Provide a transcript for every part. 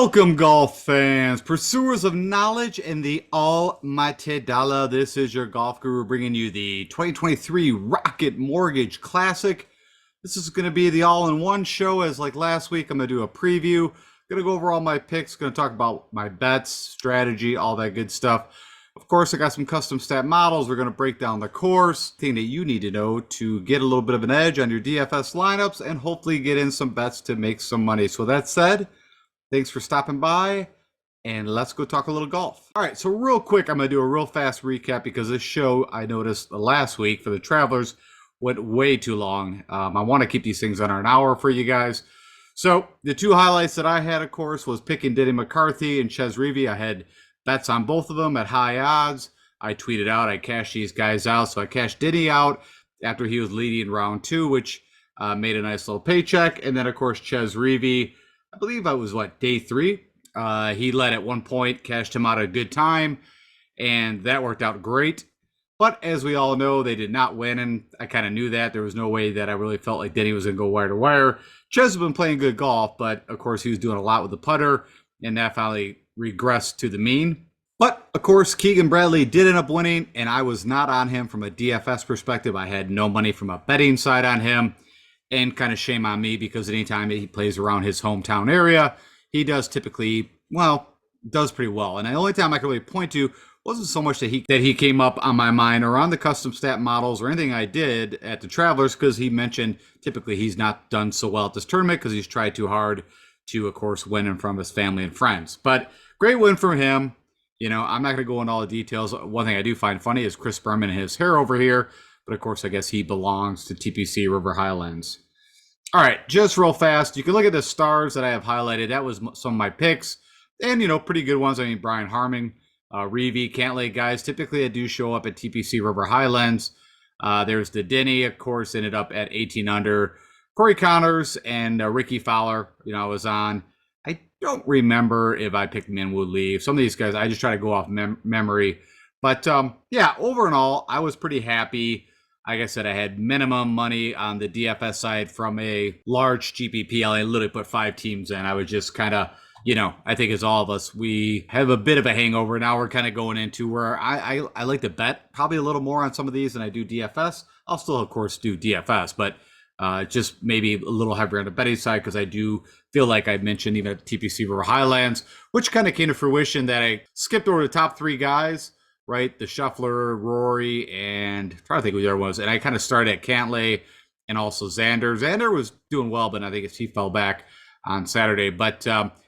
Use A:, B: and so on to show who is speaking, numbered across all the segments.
A: Welcome, golf fans, pursuers of knowledge and the almighty dollar. This is your golf guru bringing you the 2023 Rocket Mortgage Classic. This is going to be the all-in-one show. As like last week, I'm going to do a preview. Going to go over all my picks. Going to talk about my bets, strategy, all that good stuff. Of course, I got some custom stat models. We're going to break down the course, thing that you need to know to get a little bit of an edge on your DFS lineups and hopefully get in some bets to make some money. So that said, thanks for stopping by, and let's go talk a little golf. All right, so real quick, I'm going to do a real fast recap because this show, I noticed last week for the travelers, went way too long. I want to keep these things under an hour for you guys. So the two highlights that I had, of course, was picking Denny McCarthy and Chez Reavie. I had bets on both of them at high odds. I tweeted out, I cashed these guys out. So I cashed Denny out after he was leading round two, which made a nice little paycheck. And then, of course, Chez Reavie, I believe I was, day three? He led at one point, cashed him out at a good time, and that worked out great. But as we all know, they did not win, and I kind of knew that. There was no way that I really felt like Denny was going to go wire to wire. Chez has been playing good golf, but of course he was doing a lot with the putter, and that finally regressed to the mean. But of course, Keegan Bradley did end up winning, and I was not on him from a DFS perspective. I had no money from a betting side on him. And kind of shame on me because anytime he plays around his hometown area, he does typically, does pretty well. And the only time I could really point to wasn't so much that he came up on my mind or on the custom stat models or anything I did at the Travelers, because he mentioned typically he's not done so well at this tournament because he's tried too hard to, of course, win in front of his family and friends. But great win for him. You know, I'm not going to go into all the details. One thing I do find funny is Chris Berman and his hair over here. But of course, I guess he belongs to TPC River Highlands. All right, just real fast, you can look at the stars that I have highlighted. That was some of my picks, and, pretty good ones. I mean, Brian Harmon, Reavie, Cantlay guys. Typically, I do show up at TPC River Highlands. There's the Denny, of course, ended up at 18 under. Corey Connors and Ricky Fowler, I was on. I don't remember if I picked Minwoo Lee. Some of these guys, I just try to go off memory. But, yeah, over and all, I was pretty happy. Like I said, I had minimum money on the DFS side from a large GPP. I literally put 5 teams in. I was just kind of, I think as all of us, we have a bit of a hangover. Now we're kind of going into where I like to bet probably a little more on some of these than I do DFS. I'll still, of course, do DFS, but just maybe a little heavier on the betting side because I do feel like I mentioned even at TPC River Highlands, which kind of came to fruition that I skipped over the top 3 guys. Right, the Scheffler, Rory, and I'm trying to think who the other was. And I kind of started at Cantlay and also Xander. Xander was doing well, but I think he fell back on Saturday. But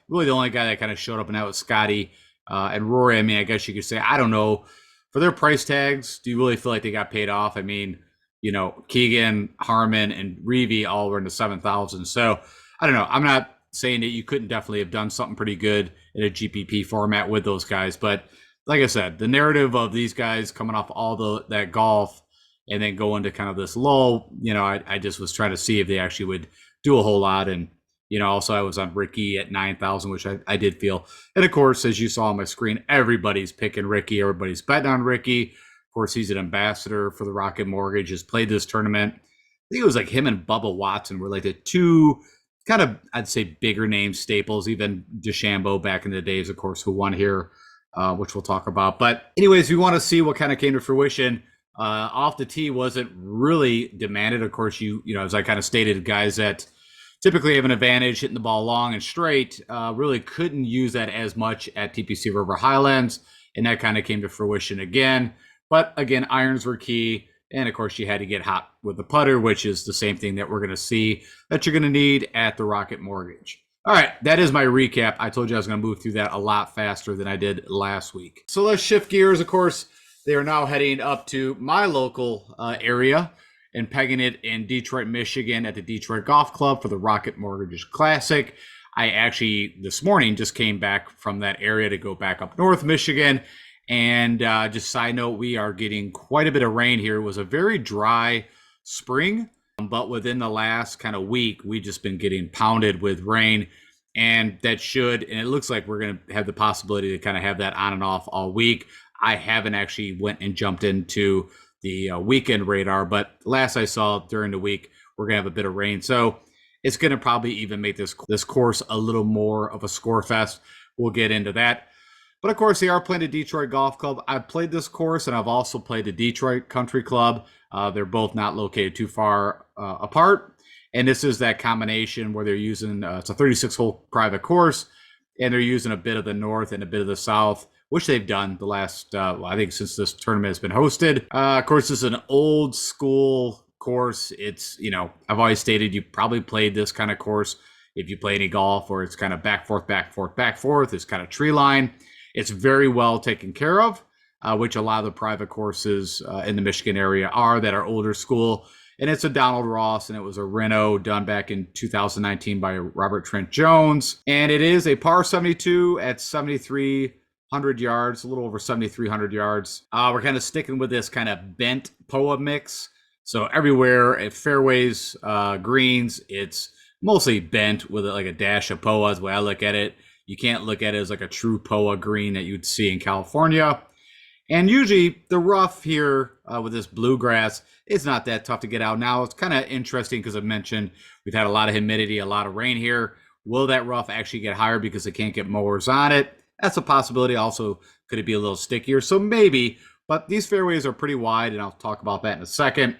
A: really the only guy that kind of showed up, and that was Scotty. And Rory, I mean, I guess you could say, I don't know, for their price tags, do you really feel like they got paid off? I mean, Keegan, Harmon, and Reavie all were in the 7,000. So I don't know. I'm not saying that you couldn't definitely have done something pretty good in a GPP format with those guys, but like I said, the narrative of these guys coming off all that golf and then going to kind of this lull, I just was trying to see if they actually would do a whole lot. And, also I was on Ricky at 9,000, which I did feel. And of course, as you saw on my screen, everybody's picking Ricky. Everybody's betting on Ricky. Of course, he's an ambassador for the Rocket Mortgage, has played this tournament. I think it was like him and Bubba Watson were like the two kind of, I'd say, bigger name staples, even DeChambeau back in the days, of course, who won here. Which we'll talk about. But anyways, we want to see what kind of came to fruition. Off the tee wasn't really demanded. Of course, as I kind of stated, guys that typically have an advantage hitting the ball long and straight really couldn't use that as much at TPC River Highlands. And that kind of came to fruition again. But again, irons were key. And of course, you had to get hot with the putter, which is the same thing that we're going to see that you're going to need at the Rocket Mortgage. All right, that is my recap. I told you I was going to move through that a lot faster than I did last week. So let's shift gears. Of course, they are now heading up to my local area and pegging it in Detroit, Michigan at the Detroit Golf Club for the Rocket Mortgage Classic. I actually, this morning, just came back from that area to go back up north Michigan. And just side note, we are getting quite a bit of rain here. It was a very dry spring. But within the last kind of week, we've just been getting pounded with rain, and and it looks like we're going to have the possibility to kind of have that on and off all week. I haven't actually went and jumped into the weekend radar, but last I saw during the week, we're going to have a bit of rain. So it's going to probably even make this course a little more of a score fest. We'll get into that. But of course, they are playing the Detroit Golf Club. I've played this course, and I've also played the Detroit Country Club. They're both not located too far apart. And this is that combination where they're using, it's a 36-hole private course, and they're using a bit of the north and a bit of the south, which they've done the last, I think since this tournament has been hosted. Of course, this is an old school course. It's, I've always stated you probably played this kind of course if you play any golf, or it's kind of back, forth, back, forth, back, forth. It's kind of tree line. It's very well taken care of, which a lot of the private courses in the Michigan area are that are older school. And it's a Donald Ross, and it was a reno done back in 2019 by Robert Trent Jones. And it is a par 72 at 7,300 yards, a little over 7,300 yards. We're kind of sticking with this kind of bent POA mix. So everywhere at fairways, greens, it's mostly bent with like a dash of POA is the way I look at it. You can't look at it as like a true POA green that you'd see in California. And usually the rough here with this bluegrass, it's not that tough to get out. Now it's kind of interesting because I've mentioned we've had a lot of humidity, a lot of rain here. Will that rough actually get higher because they can't get mowers on it? That's a possibility. Also, could it be a little stickier? So maybe, but these fairways are pretty wide, and I'll talk about that in a second.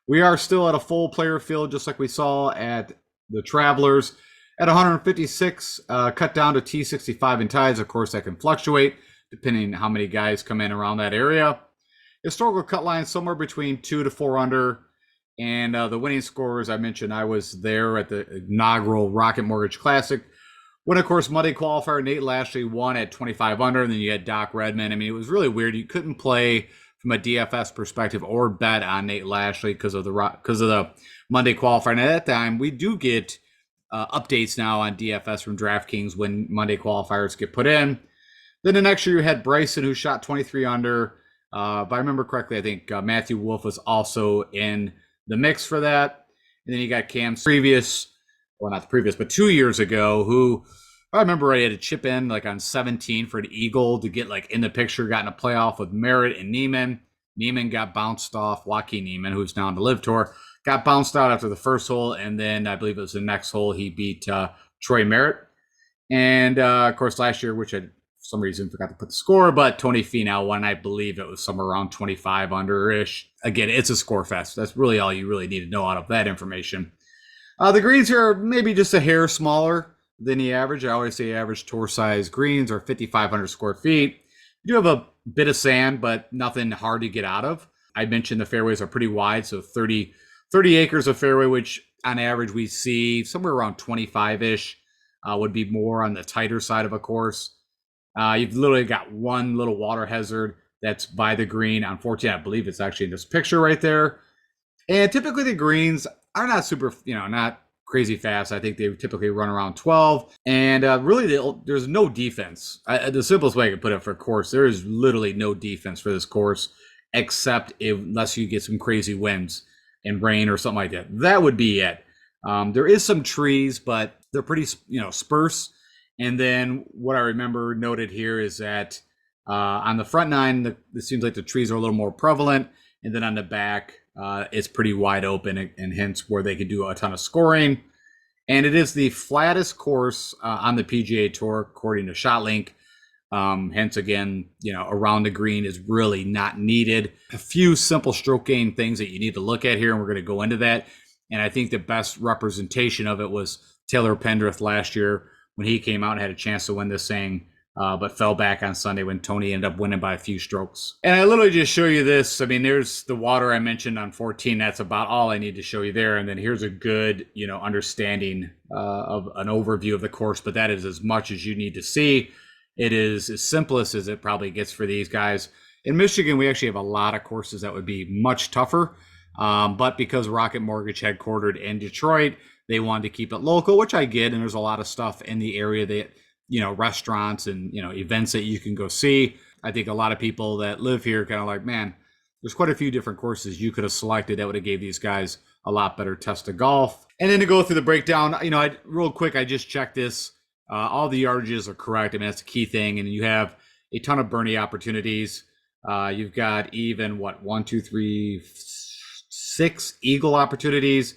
A: We are still at a full player field, just like we saw at the Travelers. At 156, cut down to T65 in ties. Of course, that can fluctuate depending on how many guys come in around that area. Historical cut line somewhere between 2 to 4 under. And the winning scores, I mentioned I was there at the inaugural Rocket Mortgage Classic. When, of course, Monday qualifier, Nate Lashley won at 25 under, and then you had Doc Redman. I mean, it was really weird. You couldn't play from a DFS perspective or bet on Nate Lashley because of the Monday qualifier. And at that time, we do get updates now on DFS from Draftkings when Monday qualifiers get put in. Then the next year you had Bryson, who shot 23 under. If I remember correctly, I think Matthew Wolf was also in the mix for that. And then you got Cam's not the previous, but 2 years ago, who, if I remember right, had to chip in like on 17 for an eagle to get like in the picture, got in a playoff with Merritt and Neiman. Neiman got bounced off. Joaquin Neiman, who's now on the Live Tour, got bounced out after the first hole, and then I believe it was the next hole he beat Troy Merritt. And of course, last year, which I for some reason forgot to put the score, but Tony Finau won. I believe it was somewhere around 25 under-ish. Again, it's a score fest. That's really all you really need to know out of that information. The greens here are maybe just a hair smaller than the average. I always say average tour size greens are 5,500 square feet. You do have a bit of sand, but nothing hard to get out of. I mentioned the fairways are pretty wide, so 30 acres of fairway, which on average we see somewhere around 25-ish would be more on the tighter side of a course. You've literally got one little water hazard that's by the green on 14. I believe it's actually in this picture right there. And typically the greens are not super, not crazy fast. I think they typically run around 12. And really, there's no defense. The simplest way I could put it for a course, there is literally no defense for this course, except unless you get some crazy winds and rain or something like that. That would be it. There is some trees, but they're pretty, sparse. And then what I remember noted here is that on the front nine, it seems like the trees are a little more prevalent. And then on the back, it's pretty wide open, and hence where they could do a ton of scoring. And it is the flattest course on the PGA Tour, according to ShotLink. Hence, again, around the green is really not needed. A few simple stroke gain things that you need to look at here, and we're going to go into that. And I think the best representation of it was Taylor Pendrith last year when he came out and had a chance to win this thing, but fell back on Sunday when Tony ended up winning by a few strokes. And I literally just show you this. I mean, there's the water I mentioned on 14. That's about all I need to show you there. And then here's a good, understanding of an overview of the course, but that is as much as you need to see. It is as simplest as it probably gets for these guys. In Michigan, we actually have a lot of courses that would be much tougher. But because Rocket Mortgage headquartered in Detroit, they wanted to keep it local, which I get. And there's a lot of stuff in the area that, restaurants and, events that you can go see. I think a lot of people that live here kind of like, man, there's quite a few different courses you could have selected that would have gave these guys a lot better test of golf. And then to go through the breakdown, real quick, I just checked this. All the yardages are correct. I mean, that's the key thing. And you have a ton of birdie opportunities. You've got even 6 eagle opportunities.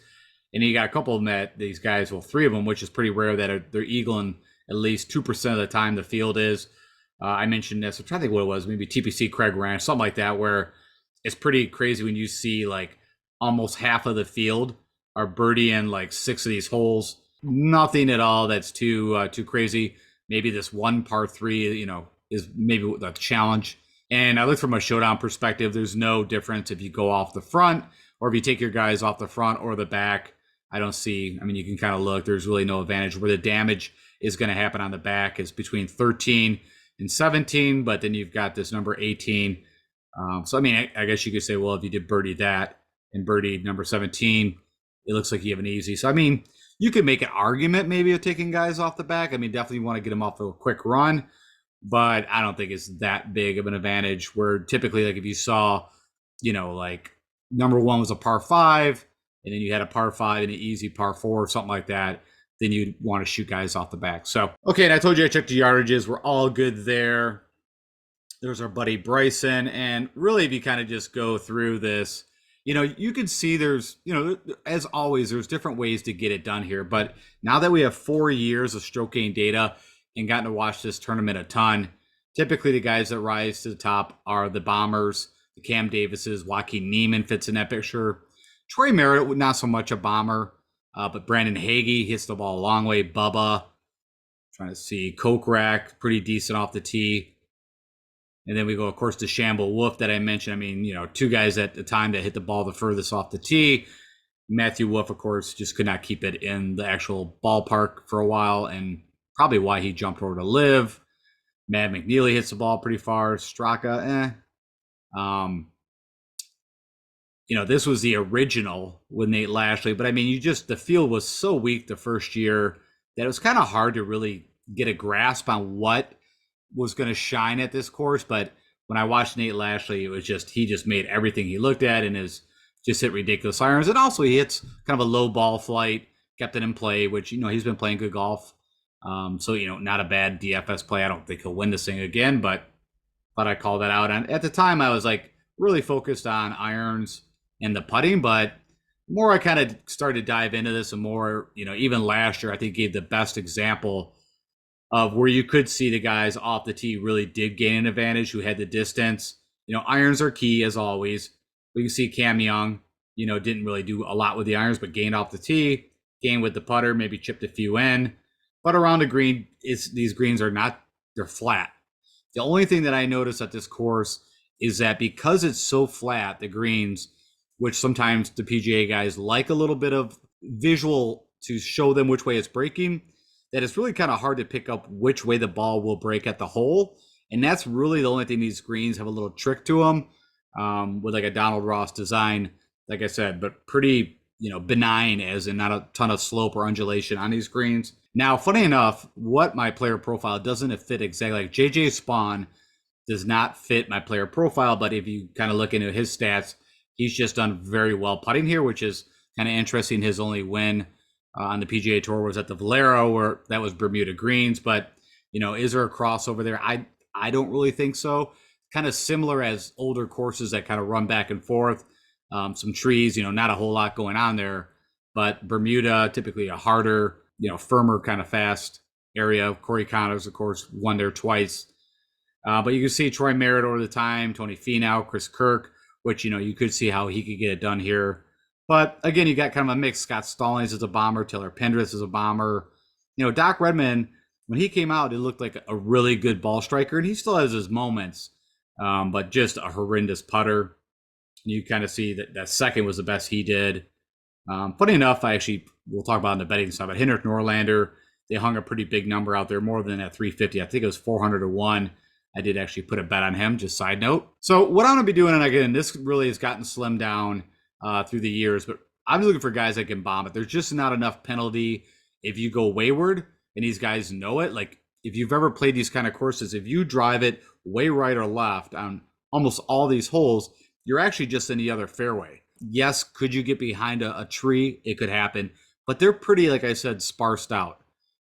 A: And you got a couple of them that these guys, well, 3 of them, which is pretty rare, that they're eagling at least 2% of the time the field is. I mentioned this, I'm trying to think what it was, maybe TPC Craig Ranch, something like that, where it's pretty crazy when you see like almost half of the field are birdieing like 6 of these holes. Nothing at all that's too crazy. Maybe this one par 3, is maybe the challenge. And I look from a showdown perspective, there's no difference if you go off the front or if you take your guys off the front or the back. I don't see, I mean, you can kind of look, there's really no advantage. Where the damage is going to happen on the back is between 13 and 17, but then you've got this number 18. So, I mean, I guess you could say, well, if you did birdie that and birdie number 17, it looks like you have an easy. So, I mean, you could make an argument maybe of taking guys off the back. I mean, definitely want to get them off a quick run, but I don't think it's that big of an advantage. Where typically, like if you saw, like number 1 was a par 5, and then you had a par 5 and an easy par 4 or something like that, then you'd want to shoot guys off the back. So, okay, and I told you I checked the yardages. We're all good there. There's our buddy Bryson. And really, if you kind of just go through this, you can see there's, as always, there's different ways to get it done here. But now that we have 4 years of stroke gain data and gotten to watch this tournament a ton, typically the guys that rise to the top are the Bombers, the Cam Davises. Joaquin Niemann fits in that picture. Troy Merritt, not so much a bomber, but Brandon Hagee hits the ball a long way. Bubba, trying to see, Kokrak, pretty decent off the tee. And then we go, of course, to Shamble Wolf that I mentioned. I mean, 2 guys at the time that hit the ball the furthest off the tee. Matthew Wolf, of course, just could not keep it in the actual ballpark for a while, and probably why he jumped over to live. Matt McNeely hits the ball pretty far. Straka, this was the original with Nate Lashley, but I mean, the field was so weak the first year that it was kind of hard to really get a grasp on what was going to shine at this course. But when I watched Nate Lashley, it was he just made everything he looked at and just hit ridiculous irons. And also he hits kind of a low ball flight, kept it in play, which, he's been playing good golf. So, not a bad DFS play. I don't think he'll win this thing again, but thought I'd call that out. And at the time I was like really focused on irons and the putting, but the more I kind of started to dive into this and more, even last year, I think gave the best example of where you could see the guys off the tee really did gain an advantage, who had the distance. Irons are key as always. But you see Cam Young, didn't really do a lot with the irons, but gained off the tee, gained with the putter, maybe chipped a few in. But around the green, these greens they're flat. The only thing that I noticed at this course is that because it's so flat, the greens, which sometimes the PGA guys like a little bit of visual to show them which way it's breaking, that it's really kind of hard to pick up which way the ball will break at the hole. And that's really the only thing. These greens have a little trick to them, with like a Donald Ross design, like I said, but pretty, benign, as in not a ton of slope or undulation on these greens. Now, funny enough, what my player profile doesn't fit exactly. Like JJ Spawn does not fit my player profile, but if you kind of look into his stats, he's just done very well putting here, which is kind of interesting. His only win on the PGA Tour was at the Valero, where that was Bermuda greens. But, is there a crossover there? I don't really think so. Kind of similar as older courses that kind of run back and forth. Some trees, not a whole lot going on there. But Bermuda, typically a harder, firmer kind of fast area. Corey Connors, of course, won there twice. But you can see Troy Merritt over the time, Tony Finau, Chris Kirk, which, you could see how he could get it done here. But again, you got kind of a mix. Scott Stallings is a bomber. Taylor Pendrith is a bomber. Doc Redman, when he came out, it looked like a really good ball striker, and he still has his moments, but just a horrendous putter. You kind of see that second was the best he did. Funny enough, we'll talk about in the betting side, but Henrik Norlander, they hung a pretty big number out there, more than at 350. I think it was 400 to 1. I did actually put a bet on him, just side note. So what I'm going to be doing, and again, this really has gotten slimmed down through the years, but I'm looking for guys that can bomb it. There's just not enough penalty if you go wayward, and these guys know it. Like, if you've ever played these kind of courses, if you drive it way right or left on almost all these holes, you're actually just in the other fairway. Yes, could you get behind a tree? It could happen, but they're pretty, like I said, sparsed out.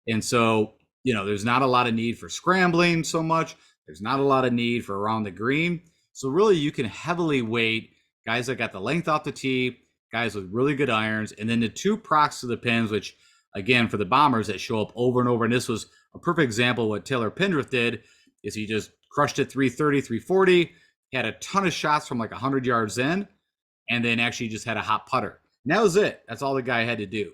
A: And so, there's not a lot of need for scrambling so much. There's not a lot of need for around the green. So really, you can heavily weight guys that got the length off the tee, guys with really good irons, and then the two procs to the pins, which again for the bombers that show up over and over. And this was a perfect example of what Taylor Pendrith did. Is he just crushed it 330, 340, had a ton of shots from like 100 yards in, and then actually just had a hot putter. And that was it. That's all the guy had to do.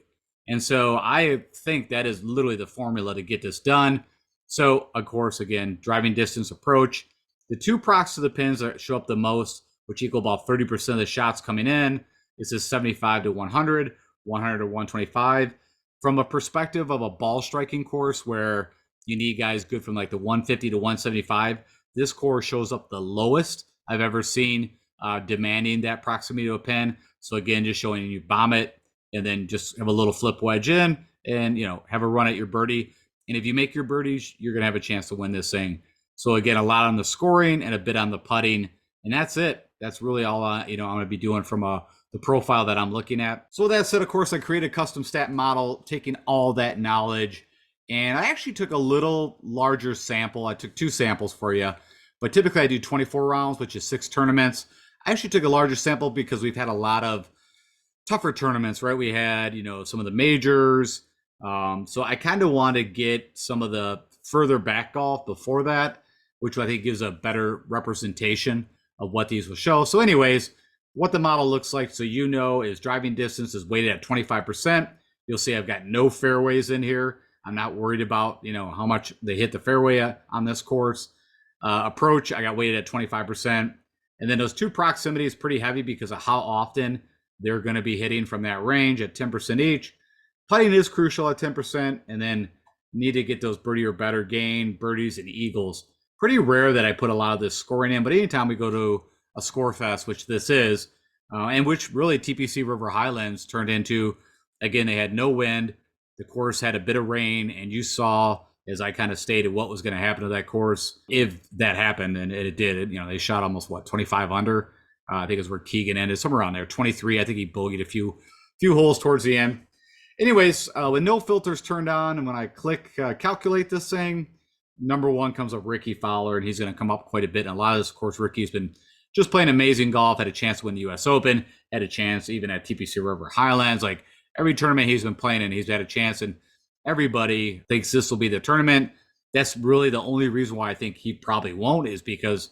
A: And so I think that is literally the formula to get this done. So, of course, again, driving distance approach. The two procs to the pins that show up the most, which equal about 30% of the shots coming in, this is 75 to 100, 100 to 125. From a perspective of a ball striking course where you need guys good from like the 150 to 175, this course shows up the lowest I've ever seen, demanding that proximity to a pin. So again, just showing you bomb it and then just have a little flip wedge in and, have a run at your birdie. And if you make your birdies, you're going to have a chance to win this thing. So again, a lot on the scoring and a bit on the putting. And that's it. That's really all, I'm going to be doing from the profile that I'm looking at. So with that said, of course, I created a custom stat model, taking all that knowledge. And I actually took a little larger sample. I took 2 samples for you. But typically I do 24 rounds, which is 6 tournaments. I actually took a larger sample because we've had a lot of tougher tournaments, right? We had, some of the majors. So I kind of want to get some of the further back golf before that, which I think gives a better representation of what these will show. So anyways, what the model looks like, so is driving distance is weighted at 25%. You'll see I've got no fairways in here. I'm not worried about, how much they hit the fairway on this course. Approach, I got weighted at 25%. And then those two proximities pretty heavy because of how often they're going to be hitting from that range at 10% each. Putting is crucial at 10%, and then need to get those birdie or better gain, birdies and eagles. Pretty rare that I put a lot of this scoring in, but anytime we go to a score fest, which this is, and which really TPC River Highlands turned into, again, they had no wind. The course had a bit of rain, and you saw, as I kind of stated, what was going to happen to that course if that happened, and it did. They shot almost 25 under. I think is where Keegan ended, somewhere around there. 23. I think he bogeyed a few holes towards the end. Anyways, with no filters turned on, and when I click calculate this thing, number 1 comes up Ricky Fowler, and he's going to come up quite a bit. And a lot of this, of course, Ricky's been just playing amazing golf, had a chance to win the U.S. Open, had a chance even at TPC River Highlands. Like every tournament he's been playing in, he's had a chance, and everybody thinks this will be the tournament. That's really the only reason why I think he probably won't, is because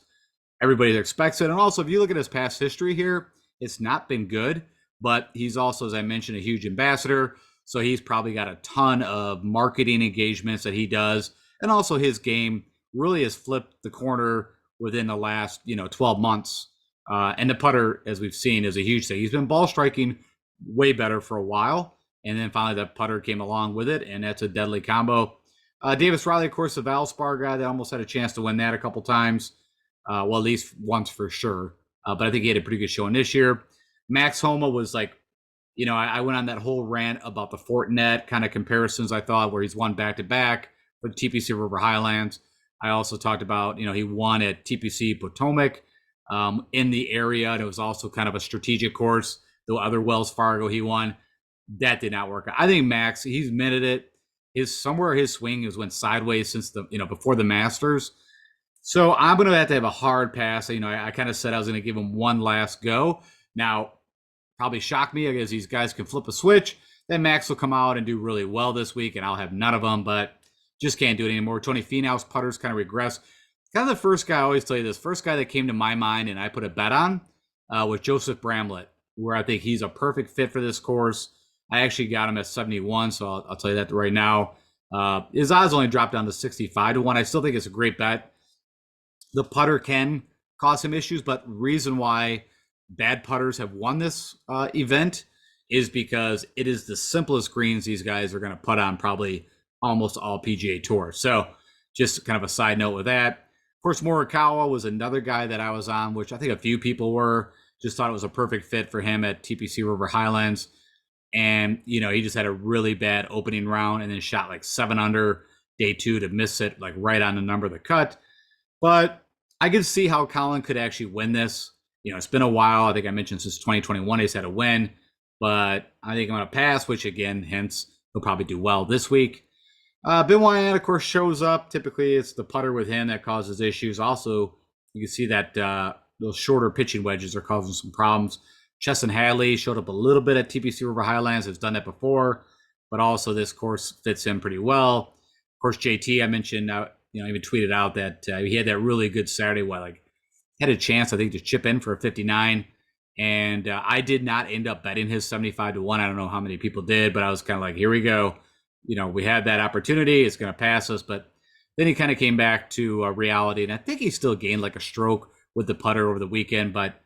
A: everybody expects it. And also, if you look at his past history here, it's not been good, but he's also, as I mentioned, a huge ambassador. So he's probably got a ton of marketing engagements that he does. And also his game really has flipped the corner within the last, 12 months. And the putter, as we've seen, is a huge thing. He's been ball striking way better for a while. And then finally that putter came along with it. And that's a deadly combo. Davis Riley, of course, the Valspar guy that almost had a chance to win that a couple times. Well, at least once for sure. But I think he had a pretty good showing this year. Max Homa was like, I went on that whole rant about the Fortinet kind of comparisons, I thought, where he's won back-to-back for TPC River Highlands. I also talked about, he won at TPC Potomac in the area, and it was also kind of a strategic course. The other Wells Fargo he won. That did not work. I think Max, he's minted it. His swing has went sideways since before the Masters. So I'm going to have a hard pass. I kind of said I was going to give him one last go. Now, probably shock me because these guys can flip a switch. Then Max will come out and do really well this week, and I'll have none of them, but just can't do it anymore. Tony Finau's putters kind of regress. Kind of the first guy, I always tell you this, first guy that came to my mind and I put a bet on was Joseph Bramlett, where I think he's a perfect fit for this course. I actually got him at 71, so I'll tell you that right now. His odds only dropped down to 65 to 1. I still think it's a great bet. The putter can cause some issues, but reason why bad putters have won this event is because it is the simplest greens these guys are going to put on probably almost all PGA Tour. So just kind of a side note with that. Of course, Morikawa was another guy that I was on, which I think a few people were. Just thought it was a perfect fit for him at TPC River Highlands. And, he just had a really bad opening round and then shot like 7 under day 2 to miss it like right on the number of the cut. But I could see how Colin could actually win this. It's been a while. I think I mentioned since 2021 he's had a win, but I think I'm going to pass, which again, hence he'll probably do well this week. Ben Wyatt, of course, shows up. Typically, it's the putter with him that causes issues. Also, you can see that those shorter pitching wedges are causing some problems. Chesson Hadley showed up a little bit at TPC River Highlands, has done that before, but also this course fits in pretty well. Of course, JT, I mentioned, even tweeted out that he had that really good Saturday, had a chance, I think, to chip in for a 59. And I did not end up betting his 75 to 1. I don't know how many people did, but I was kind of like, here we go. We had that opportunity. It's going to pass us. But then he kind of came back to reality. And I think he still gained like a stroke with the putter over the weekend, but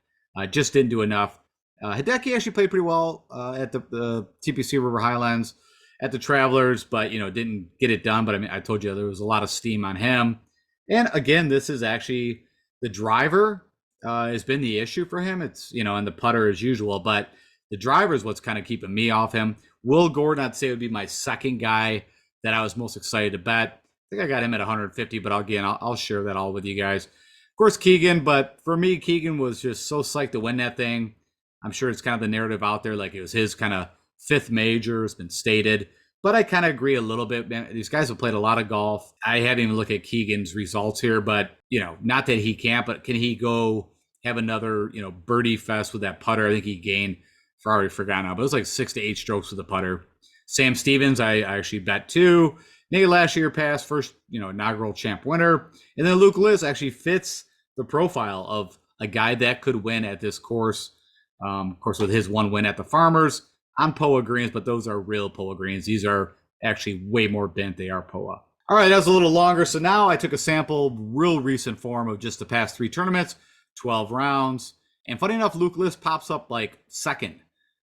A: just didn't do enough. Hideki actually played pretty well at the TPC River Highlands at the Travelers, but, didn't get it done. But I mean, I told you there was a lot of steam on him. And again, this is actually the driver has been the issue for him. It's, and the putter as usual, but the driver is what's kind of keeping me off him. Will Gordon, I'd say, would be my second guy that I was most excited to bet. I think I got him at 150, but I'll share that all with you guys. Of course, Keegan, but for me, Keegan was just so psyched to win that thing. I'm sure it's kind of the narrative out there, like it was his kind of fifth major, it's been stated. But I kind of agree a little bit, man. These guys have played a lot of golf. I haven't even looked at Keegan's results here, but, not that he can't, but can he go have another, birdie fest with that putter? I think he gained, I already forgot now, but it was like 6 to 8 strokes with the putter. Sam Stevens, I actually bet too. Nate last year passed first, inaugural champ winner. And then Luke Liss actually fits the profile of a guy that could win at this course. Of course, with his one win at the Farmers on POA greens, but those are real POA greens. These are actually way more bent. They are POA. All right, that was a little longer. So now I took a sample, real recent form of just the past 3 tournaments, 12 rounds. And funny enough, Luke Liss pops up like second.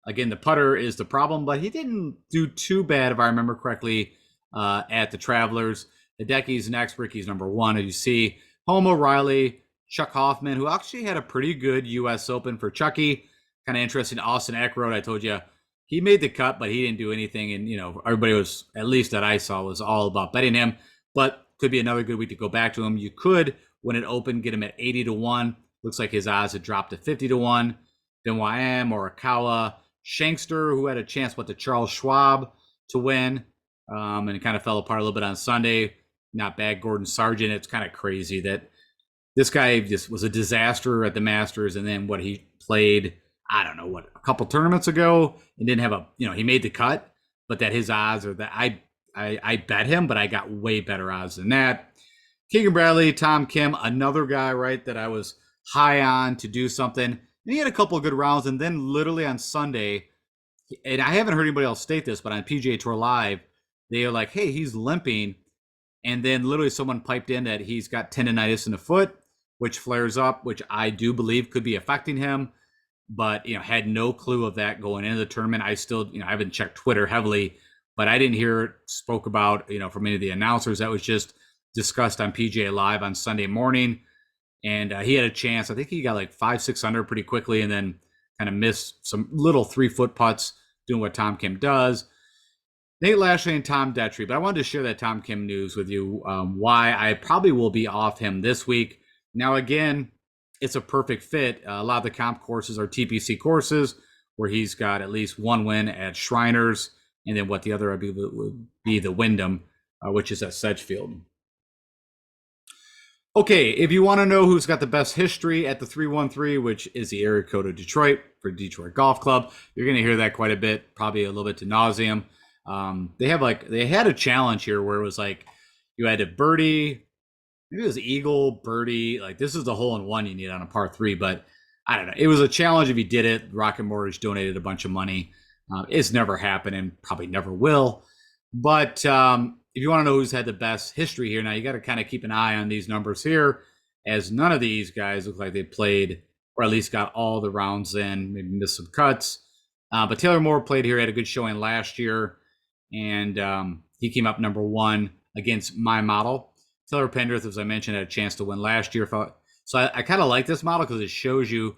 A: Again, the putter is the problem, but he didn't do too bad, if I remember correctly, at the Travelers. Hideki's next. Ricky's number 1, as you see. Home O'Reilly, Chuck Hoffman, who actually had a pretty good U.S. Open for Chucky. Kind of interesting. Austin Eckroat, I told you, he made the cut, but he didn't do anything. And, everybody was, at least that I saw, was all about betting him. But could be another good week to go back to him. You could, when it opened, get him at 80 to 1. Looks like his odds had dropped to 50 to 1. Benoit M, Morikawa, Shankster, who had a chance with the Charles Schwab to win. And it kind of fell apart a little bit on Sunday. Not bad. Gordon Sargent. It's kind of crazy that this guy just was a disaster at the Masters. And then he played, I don't know a couple tournaments ago and didn't have he made the cut, but that his odds are that I bet him, but I got way better odds than that. Keegan Bradley, Tom Kim, another guy, right, that I was high on to do something. And he had a couple of good rounds. And then literally on Sunday, and I haven't heard anybody else state this, but on PGA Tour Live, they are like, hey, he's limping. And then literally someone piped in that he's got tendonitis in the foot, which flares up, which I do believe could be affecting him. But, had no clue of that going into the tournament. I still, I haven't checked Twitter heavily, but I didn't hear it spoke about, from any of the announcers. That was just discussed on PGA Live on Sunday morning. And he had a chance. I think he got like 5-6 under pretty quickly and then kind of missed some little 3-foot putts doing what Tom Kim does. Nate Lashley and Tom Detry. But I wanted to share that Tom Kim news with you, why I probably will be off him this week. Now, again, it's a perfect fit. A lot of the comp courses are TPC courses where he's got at least one win at Shriners, and then what the other would be the Wyndham, which is at Sedgefield. Okay, if you want to know who's got the best history at the 313, which is the area code of Detroit for Detroit Golf Club, you're going to hear that quite a bit, probably a little bit to nauseum. They had a challenge here where it was like you had to birdie. Maybe it was eagle, birdie. Like this is the hole in one you need on a par 3, but I don't know. It was a challenge if you did it. Rocket Mortgage donated a bunch of money. It's never happened and probably never will. But if you want to know who's had the best history here, now you got to kind of keep an eye on these numbers here, as none of these guys look like they played or at least got all the rounds in, maybe missed some cuts. But Taylor Moore played here, had a good showing last year, and he came up number 1 against my model. Taylor Pendrith, as I mentioned, had a chance to win last year. So I kind of like this model because it shows you,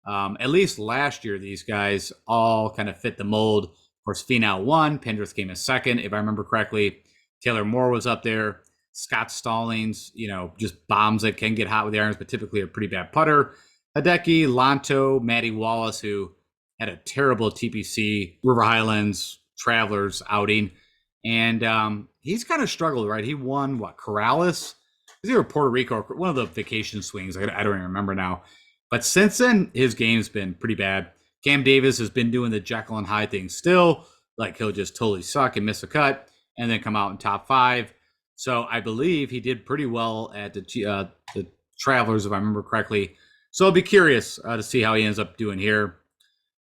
A: at least last year, these guys all kind of fit the mold. Of course, Finau won. Pendrith came in second, if I remember correctly. Taylor Moore was up there. Scott Stallings, just bombs it, can get hot with the irons, but typically a pretty bad putter. Hideki, Lanto, Matty Wallace, who had a terrible TPC River Highlands Travelers outing. And he's kind of struggled, right? He won, Corrales? Is he or Puerto Rico? Or one of the vacation swings. I don't even remember now. But since then, his game's been pretty bad. Cam Davis has been doing the Jekyll and Hyde thing still. Like he'll just totally suck and miss a cut and then come out in top 5. So I believe he did pretty well at the Travelers, if I remember correctly. So I'll be curious to see how he ends up doing here.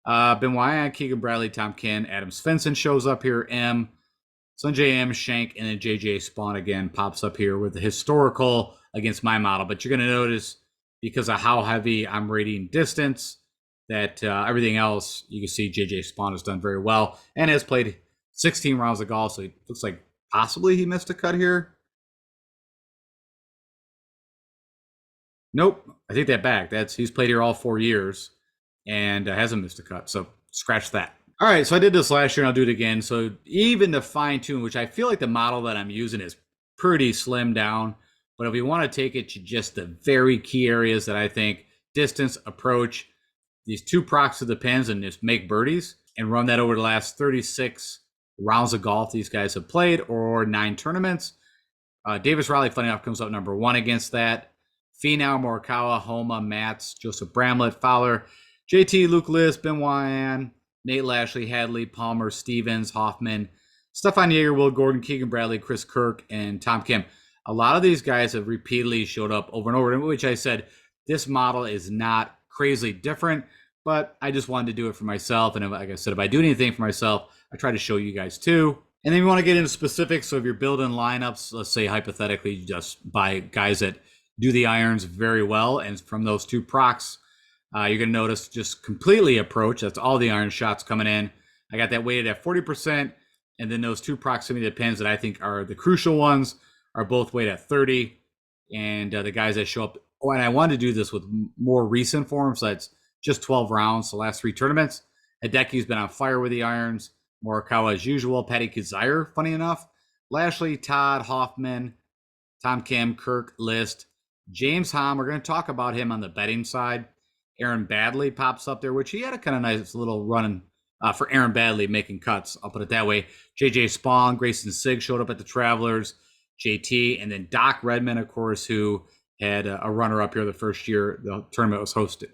A: Ben Wyatt, Keegan Bradley, Tom Ken, Adam Svensson shows up here. M, Sanjay M, Shank, and then JJ Spawn again pops up here with the historical against my model. But you're going to notice, because of how heavy I'm rating distance, that everything else, you can see JJ Spawn has done very well and has played 16 rounds of golf. So it looks like possibly he missed a cut here. Nope, I take that back. He's played here all 4 years and hasn't missed a cut. So scratch that. All right, so I did this last year and I'll do it again. So even the fine tune, which I feel like the model that I'm using is pretty slim down, but if we want to take it to just the very key areas that I think, distance, approach, these 2 procs of the pins, and just make birdies and run that over the last 36 rounds of golf these guys have played, or 9 tournaments. Davis Riley, funny enough, comes up number 1 against that. Finau, Morikawa, Homa, Matz, Joseph Bramlett, Fowler, JT, Luke List, Ben Wyan, Nate Lashley, Hadley, Palmer, Stevens, Hoffman, Stefan Yeager, Will Gordon, Keegan Bradley, Chris Kirk, and Tom Kim. A lot of these guys have repeatedly showed up over and over, in which I said this model is not crazily different, but I just wanted to do it for myself. And like I said, if I do anything for myself, I try to show you guys too. And then you want to get into specifics. So if you're building lineups, let's say hypothetically, you just buy guys that do the irons very well. And from those 2 procs, you're going to notice just completely approach. That's all the iron shots coming in. I got that weighted at 40%. And then those 2 proximity pins that I think are the crucial ones are both weighted at 30. And the guys that show up. Oh, and I wanted to do this with more recent forms. So that's just 12 rounds, the last 3 tournaments. Hideki's been on fire with the irons. Morikawa as usual. Patty Kazire, funny enough. Lashley, Todd, Hoffman, Tom Kim, Kirk, List. James Hom, we're going to talk about him on the betting side. Aaron Badley pops up there, which he had a kind of nice little run for Aaron Badley making cuts. I'll put it that way. JJ Spawn, Grayson Sigg showed up at the Travelers. JT, and then Doc Redman, of course, who had a runner-up here the first year the tournament was hosted.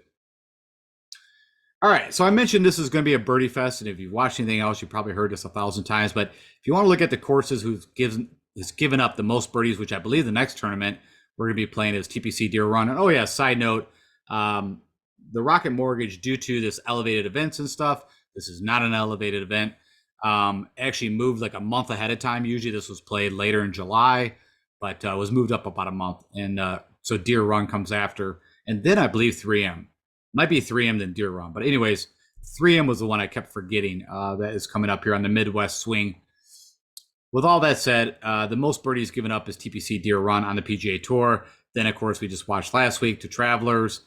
A: All right, so I mentioned this is going to be a birdie fest, and if you've watched anything else, you've probably heard this 1,000 times. But if you want to look at the courses who's given up the most birdies, which I believe the next tournament we're going to be playing is TPC Deer Run. And oh yeah, side note, the Rocket Mortgage, due to this elevated events and stuff, this is not an elevated event. Actually moved like a month ahead of time. Usually this was played later in July, but was moved up about a month. And so Deer Run comes after. And then I believe 3M. Might be 3M than Deer Run. But anyways, 3M was the one I kept forgetting that is coming up here on the Midwest swing. With all that said, the most birdies given up is TPC Deer Run on the PGA Tour. Then, of course, we just watched last week to Travelers.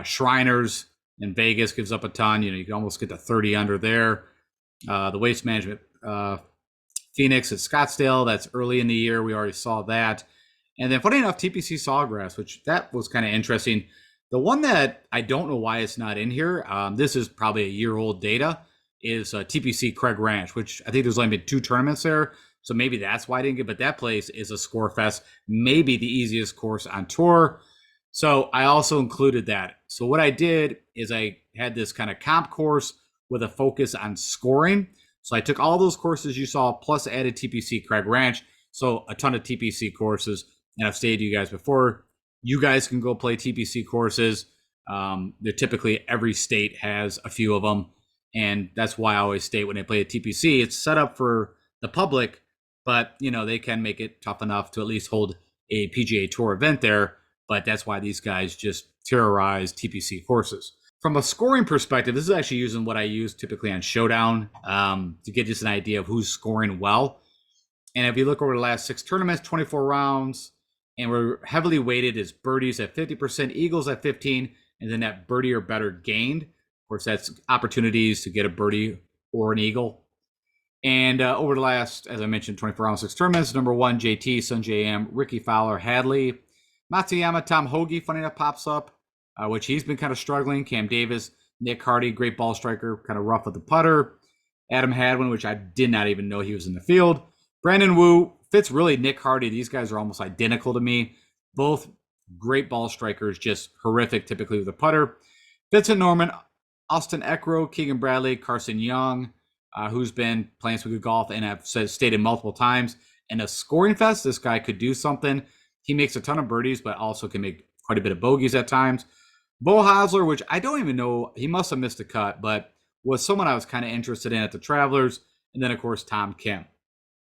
A: Shriners in Vegas gives up a ton. You can almost get to 30 under there. The Waste Management Phoenix at Scottsdale, that's early in the year. We already saw that. And then funny enough, TPC Sawgrass, which that was kind of interesting. The one that I don't know why it's not in here, this is probably a year-old data, is TPC Craig Ranch, which I think there's only been 2 tournaments there. So maybe that's why I didn't get, but that place is a score fest, maybe the easiest course on tour. So I also included that. So what I did is I had this kind of comp course with a focus on scoring. So I took all those courses you saw, plus added TPC Craig Ranch. So a ton of TPC courses. And I've stated to you guys before, you guys can go play TPC courses. They're typically, every state has a few of them. And that's why I always state when they play a TPC, it's set up for the public, but they can make it tough enough to at least hold a PGA Tour event there. But that's why these guys just terrorize TPC courses. From a scoring perspective, this is actually using what I use typically on Showdown to get just an idea of who's scoring well. And if you look over the last 6 tournaments, 24 rounds, and we're heavily weighted as birdies at 50%, eagles at 15%, and then that birdie or better gained. Of course, that's opportunities to get a birdie or an eagle. And over the last, as I mentioned, 24 rounds, 6 tournaments, number 1, JT, Sanjay M, Ricky Fowler, Hadley, Matsuyama, Tom Hoagie, funny enough, pops up, which he's been kind of struggling. Cam Davis, Nick Hardy, great ball striker, kind of rough with the putter. Adam Hadwin, which I did not even know he was in the field. Brandon Wu fits really Nick Hardy. These guys are almost identical to me. Both great ball strikers, just horrific typically with the putter. Vincent Norman, Austin Eckrow, Keegan Bradley, Carson Young, who's been playing some good golf, and I've stated multiple times, in a scoring fest, this guy could do something. He makes a ton of birdies, but also can make quite a bit of bogeys at times. Bo Hosler, which I don't even know, he must have missed a cut, but was someone I was kind of interested in at the Travelers. And then, of course, Tom Kim.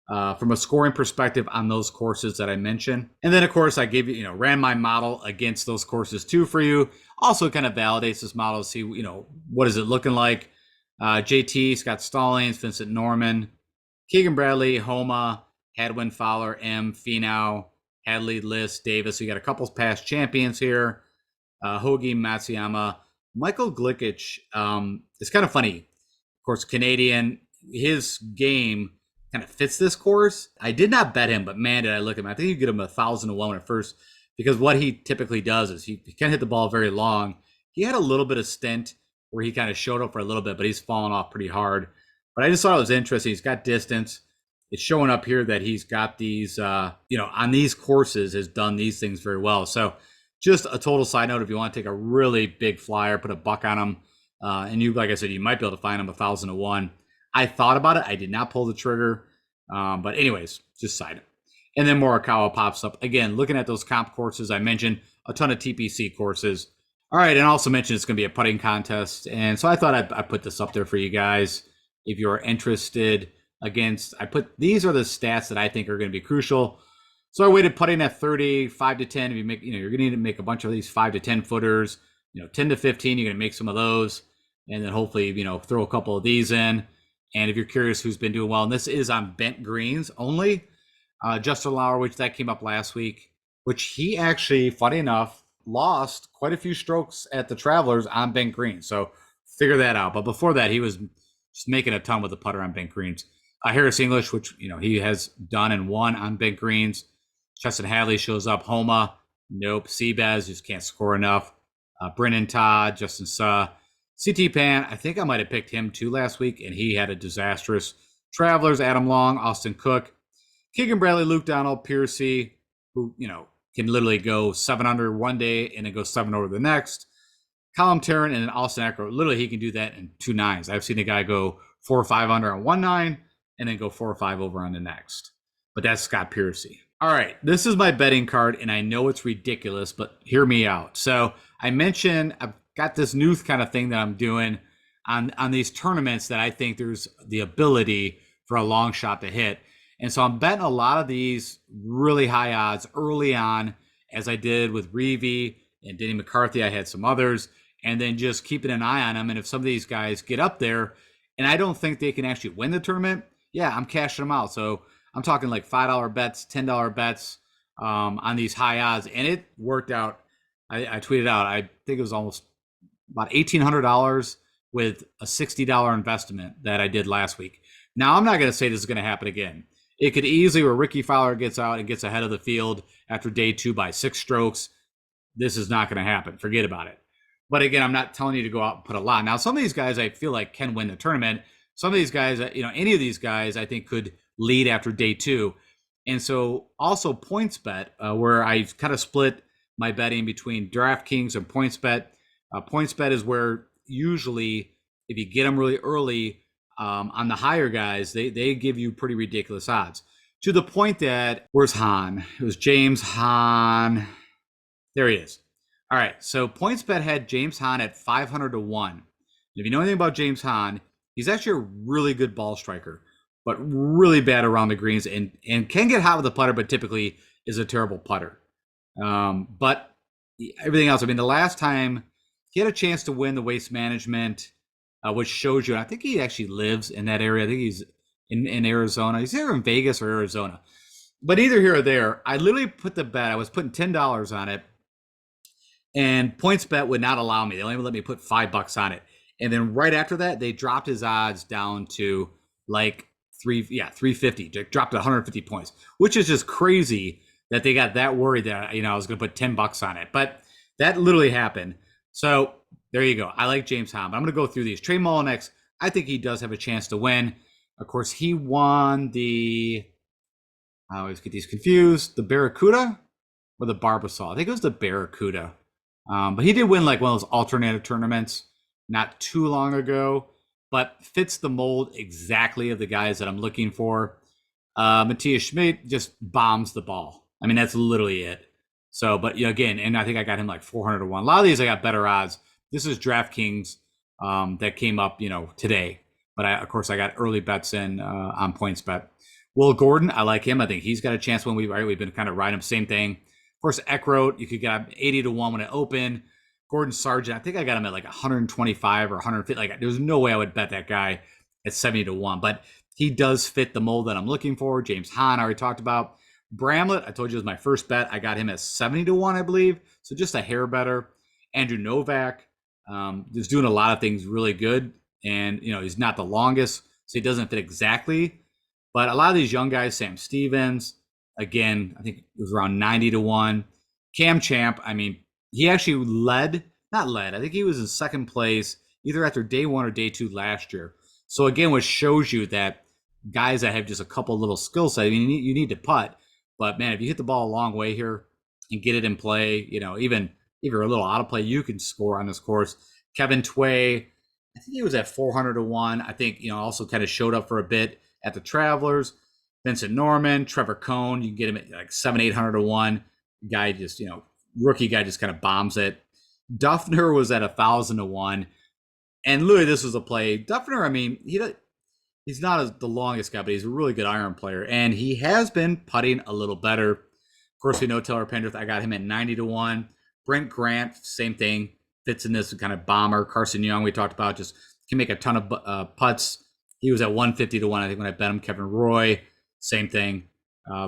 A: From a scoring perspective on those courses that I mentioned. And then, of course, I gave you, ran my model against those courses too for you. Also kind of validates this model to see, what is it looking like. JT, Scott Stallings, Vincent Norman, Keegan Bradley, Homa, Hadwin, Fowler, M, Finau, Hadley, List, Davis. So you got a couple past champions here. Hoagie, Matsuyama. Michael Glickich is kind of funny. Of course, Canadian. His game kind of fits this course. I did not bet him, but man, did I look at him. I think you get him 1,000-1 at first, because what he typically does is he can't hit the ball very long. He had a little bit of stint where he kind of showed up for a little bit, but he's fallen off pretty hard. But I just thought it was interesting. He's got distance. It's showing up here that he's got these, on these courses has done these things very well. So just a total side note, if you want to take a really big flyer, put a buck on him, and you, like I said, you might be able to find him 1,000-1. I thought about it. I did not pull the trigger. But anyways, just side note. And then Morikawa pops up. Again, looking at those comp courses, I mentioned a ton of TPC courses. All right, and also mentioned it's going to be a putting contest. And so I thought I'd put this up there for you guys if you're interested. These are the stats that I think are going to be crucial. So I weighted putting at 30, 5 to 10. If you make, you're going to need to make a bunch of these 5 to 10 footers. 10 to 15, you're going to make some of those. And then hopefully, throw a couple of these in. And if you're curious who's been doing well, and this is on bent greens only, Justin Lauer, which that came up last week, which he actually, funny enough, lost quite a few strokes at the Travelers on bent greens. So figure that out. But before that, he was just making a ton with the putter on bent greens. Harris English, which he has done and won on bent greens. Justin Hadley shows up. Homa, nope. Seabass just can't score enough. Brennan Todd, Justin Suh. CT Pan, I think I might have picked him too last week, and he had a disastrous. Travelers, Adam Long, Austin Cook, Keegan Bradley, Luke Donald, Piercy, who, can literally go 7 under one day and then go 7 over the next. Colin Tarrant and then Austin Eckrow, literally he can do that in 2 nines. I've seen a guy go 4 or 5 under on 1 9 and then go 4 or 5 over on the next. But that's Scott Piercy. All right, this is my betting card, and I know it's ridiculous, but hear me out. So I mentioned I've got this new kind of thing that I'm doing on these tournaments that I think there's the ability for a long shot to hit. And so I'm betting a lot of these really high odds early on, as I did with Reeve and Denny McCarthy. I had some others, and then just keeping an eye on them. And if some of these guys get up there and I don't think they can actually win the tournament, yeah, I'm cashing them out. So I'm talking like $5 bets, $10 bets on these high odds. And it worked out. I tweeted out, I think it was almost about $1,800 with a $60 investment that I did last week. Now, I'm not going to say this is going to happen again. It could easily, where Ricky Fowler gets out and gets ahead of the field after day 2 by 6 strokes. This is not going to happen. Forget about it. But again, I'm not telling you to go out and put a lot. Now, some of these guys I feel like can win the tournament. Some of these guys, any of these guys I think could lead after day 2. And so also PointsBet, where I kind of split my betting between DraftKings and PointsBet. PointsBet is where usually if you get them really early on the higher guys, they give you pretty ridiculous odds. To the point that, where's Hahn? It was James Hahn. There he is. All right, so PointsBet had James Hahn at 500-1. If you know anything about James Hahn, he's actually a really good ball striker, but really bad around the greens and can get hot with the putter, but typically is a terrible putter. But everything else, the last time he had a chance to win the Waste Management, which shows you, I think he actually lives in that area. I think he's in Arizona. He's either in Vegas or Arizona. But either here or there, I literally put the bet. I was putting $10 on it, and PointsBet would not allow me. They only let me put $5 on it. And then right after that, they dropped his odds down to like 350. They dropped to 150 points, which is just crazy that they got that worried that I was going to put $10 on it. But that literally happened. So there you go. I like James Hahn. I'm going to go through these. Trey Mullinax, I think he does have a chance to win. Of course, he won the, I always get these confused, the Barracuda or the Barbasol. I think it was the Barracuda. But he did win like one of those alternative tournaments. not too long ago, but fits the mold exactly of the guys that I'm looking for. Matthias Schmidt just bombs the ball. I mean, that's literally it. So, but again, and I think I got him like 400 to 1. A lot of these I got better odds. This is Draftkings that came up, today. But of course, I got early bets in on points bet. Will Gordon, I like him. I think he's got a chance when we've been kind of riding him. Same thing. Of course, Eckroat, you could get 80 to 1 when it opened. Gordon Sargent, I think I got him at like 125 or 150. Like, there's no way I would bet that guy at 70 to 1. But he does fit the mold that I'm looking for. James Hahn, I already talked about. Bramlett, I told you was my first bet. I got him at 70 to 1, I believe. So just a hair better. Andrew Novak is doing a lot of things really good. And, he's not the longest, so he doesn't fit exactly. But a lot of these young guys, Sam Stevens, again, I think it was around 90 to 1. Cam Champ, I mean, he actually not led, I think he was in second place either after day 1 or day 2 last year. So again, what shows you that guys that have just a couple little skill sets, I mean, you need to putt. But man, if you hit the ball a long way here and get it in play, even if you're a little out of play, you can score on this course. Kevin Tway, I think he was at 400 to 1. I think, also kind of showed up for a bit at the Travelers. Vincent Norman, Trevor Cohn, you can get him at like 800 to 1. Guy just, rookie guy just kind of bombs it. Duffner was at 1,000 to 1. And literally, this was a play. Duffner, I mean, he's not the longest guy, but he's a really good iron player. And he has been putting a little better. Of course, we know Taylor Pendrith. I got him at 90 to 1. Brent Grant, same thing. Fits in this kind of bomber. Carson Young, we talked about, just can make a ton of putts. He was at 150 to 1, I think, when I bet him. Kevin Roy, same thing.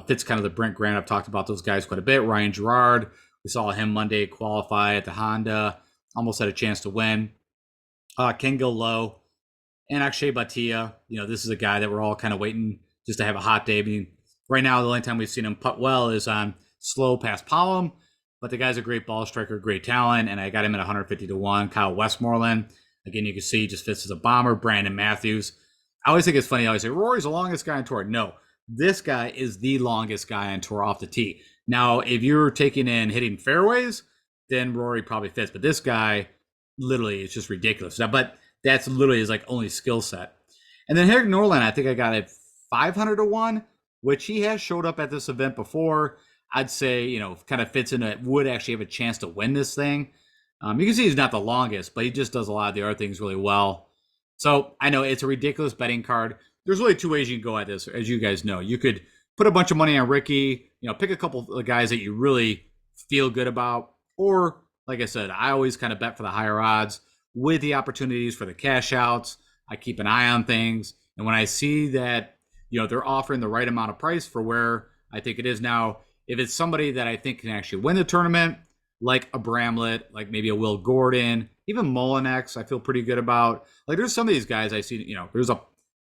A: Fits kind of the Brent Grant. I've talked about those guys quite a bit. Ryan Gerard, we saw him Monday qualify at the Honda. Almost had a chance to win. Ken Low. And Akshay Bhatia, this is a guy that we're all kind of waiting just to have a hot day. I mean, right now, the only time we've seen him putt well is on slow past Palom. But the guy's a great ball striker, great talent, and I got him at 150 to 1. Kyle Westmoreland, again, you can see he just fits as a bomber. Brandon Matthews. I always think it's funny. I always say, Rory's the longest guy on tour. No, this guy is the longest guy on tour off the tee. Now, if you're taking in hitting fairways, then Rory probably fits. But this guy, literally, it's just ridiculous. But that's literally his only skill set. And then Henrik Norland, I think I got at 500 to 1, which he has showed up at this event before. I'd say, kind of fits into it, would actually have a chance to win this thing. You can see he's not the longest, but he just does a lot of the other things really well. So I know it's a ridiculous betting card. There's really two ways you can go at this, as you guys know. You could put a bunch of money on Ricky, pick a couple of guys that you really feel good about. Or, like I said, I always kind of bet for the higher odds with the opportunities for the cash outs. I keep an eye on things. And when I see that, they're offering the right amount of price for where I think it is now, if it's somebody that I think can actually win the tournament, like a Bramlett, like maybe a Will Gordon, even Molinex, I feel pretty good about. Like, there's some of these guys I see, there's a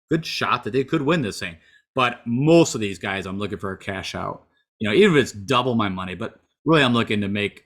A: good shot that they could win this thing. But most of these guys, I'm looking for a cash out. Even if it's double my money, but really I'm looking to make,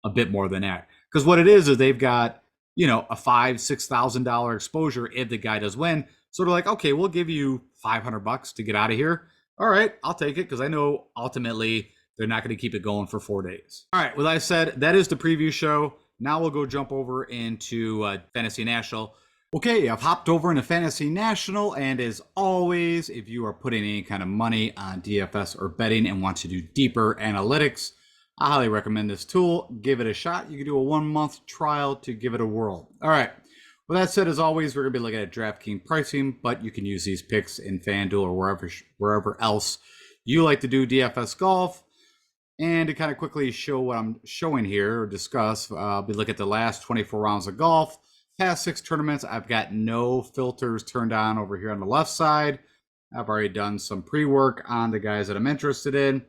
A: a bit more than that. Because what it is they've got, a $5,000-$6,000 exposure if the guy does win. So they're like, okay, we'll give you $500 to get out of here. All right, I'll take it because I know ultimately they're not going to keep it going for 4 days. All right, well, I said that is the preview show. Now we'll go jump over into Fantasy National. Okay, I've hopped over into Fantasy National, and as always, if you are putting any kind of money on DFS or betting and want to do deeper analytics, I highly recommend this tool. Give it a shot. You can do a 1-month trial to give it a whirl. All right. With that said, as always, we're going to be looking at DraftKings pricing, but you can use these picks in FanDuel or wherever else you like to do DFS golf. And to kind of quickly show what I'm showing here or discuss, I'll be looking at the last 24 rounds of golf, past 6 tournaments. I've got no filters turned on over here on the left side. I've already done some pre-work on the guys that I'm interested in.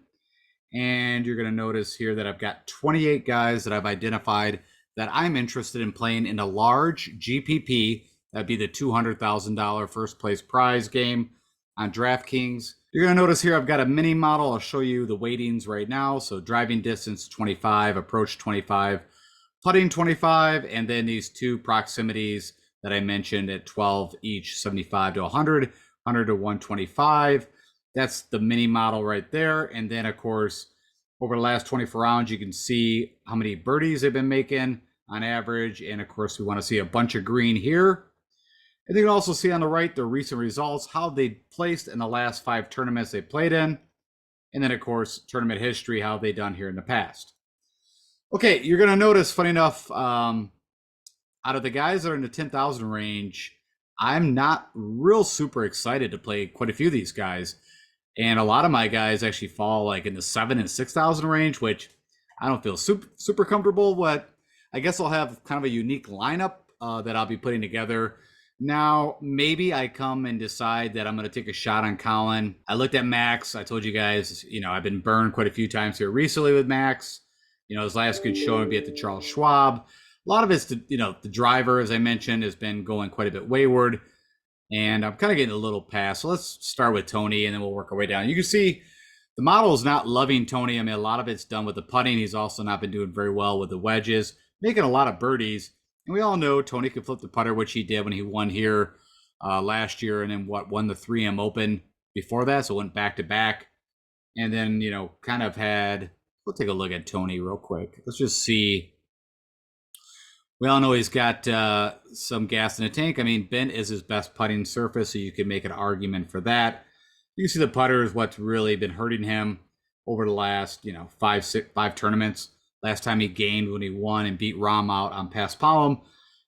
A: And you're going to notice here that I've got 28 guys that I've identified that I'm interested in playing in a large GPP. That'd be the $200,000 first place prize game on DraftKings. You're going to notice here I've got a mini model. I'll show you the weightings right now. So driving distance 25, approach 25, putting 25, and then these two proximities that I mentioned at 12 each, 75 to 100, 100 to 125. That's the mini model right there. And then, of course, over the last 24 rounds, you can see how many birdies they've been making. on average. And of course, we want to see a bunch of green here. And you can also see on the right the recent results, how they placed in the last 5 tournaments they played in. And then, of course, tournament history, how they done here in the past. Okay, you're going to notice, funny enough, out of the guys that are in the 10,000 range, I'm not real super excited to play quite a few of these guys. And a lot of my guys actually fall like in the 7,000 and 6,000 range, which I don't feel super comfortable with. I guess I'll have kind of a unique lineup that I'll be putting together. Now, maybe I come and decide that I'm going to take a shot on Colin. I looked at Max. I told you guys, I've been burned quite a few times here recently with Max. His last good show would be at the Charles Schwab. A lot of it's, the driver, as I mentioned, has been going quite a bit wayward. And I'm kind of getting a little pass. So let's start with Tony, and then we'll work our way down. You can see the model is not loving Tony. I mean, a lot of it's done with the putting. He's also not been doing very well with the wedges, making a lot of birdies. And we all know Tony can flip the putter, which he did when he won here last year, and then won the 3M Open before that. So went back to back. And then, kind of had, we'll take a look at Tony real quick. Let's just see. We all know he's got some gas in the tank. I mean, bent is his best putting surface, so you can make an argument for that. You can see the putter is what's really been hurting him over the last, 5 tournaments. Last time he gained when he won and beat Rahm out on Paspalum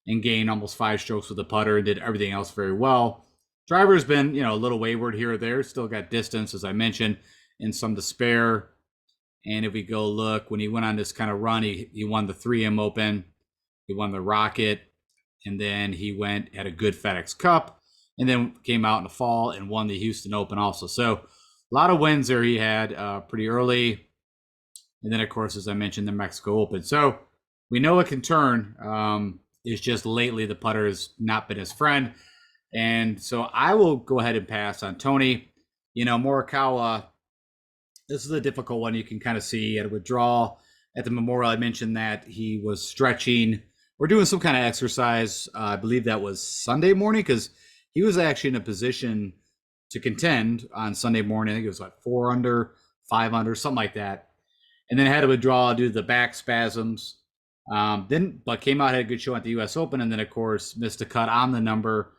A: and gained almost 5 strokes with the putter and did everything else very well. Driver's been, a little wayward here or there. Still got distance, as I mentioned, and some to spare. And if we go look, when he went on this kind of run, he won the 3M Open. He won the Rocket, and then he went at a good FedEx Cup, and then came out in the fall and won the Houston Open also. So a lot of wins there he had pretty early. And then, of course, as I mentioned, the Mexico Open. So we know it can turn. It's just lately the putter has not been his friend. And so I will go ahead and pass on Tony. Morikawa, this is a difficult one. You can kind of see at a withdrawal at the Memorial. I mentioned that he was stretching. We're doing some kind of exercise. I believe that was Sunday morning, because he was actually in a position to contend on Sunday morning. I think it was like 4 under, 5 under, something like that. And then had to withdraw due to the back spasms. But came out, had a good show at the U.S. Open, and then, of course, missed a cut on the number.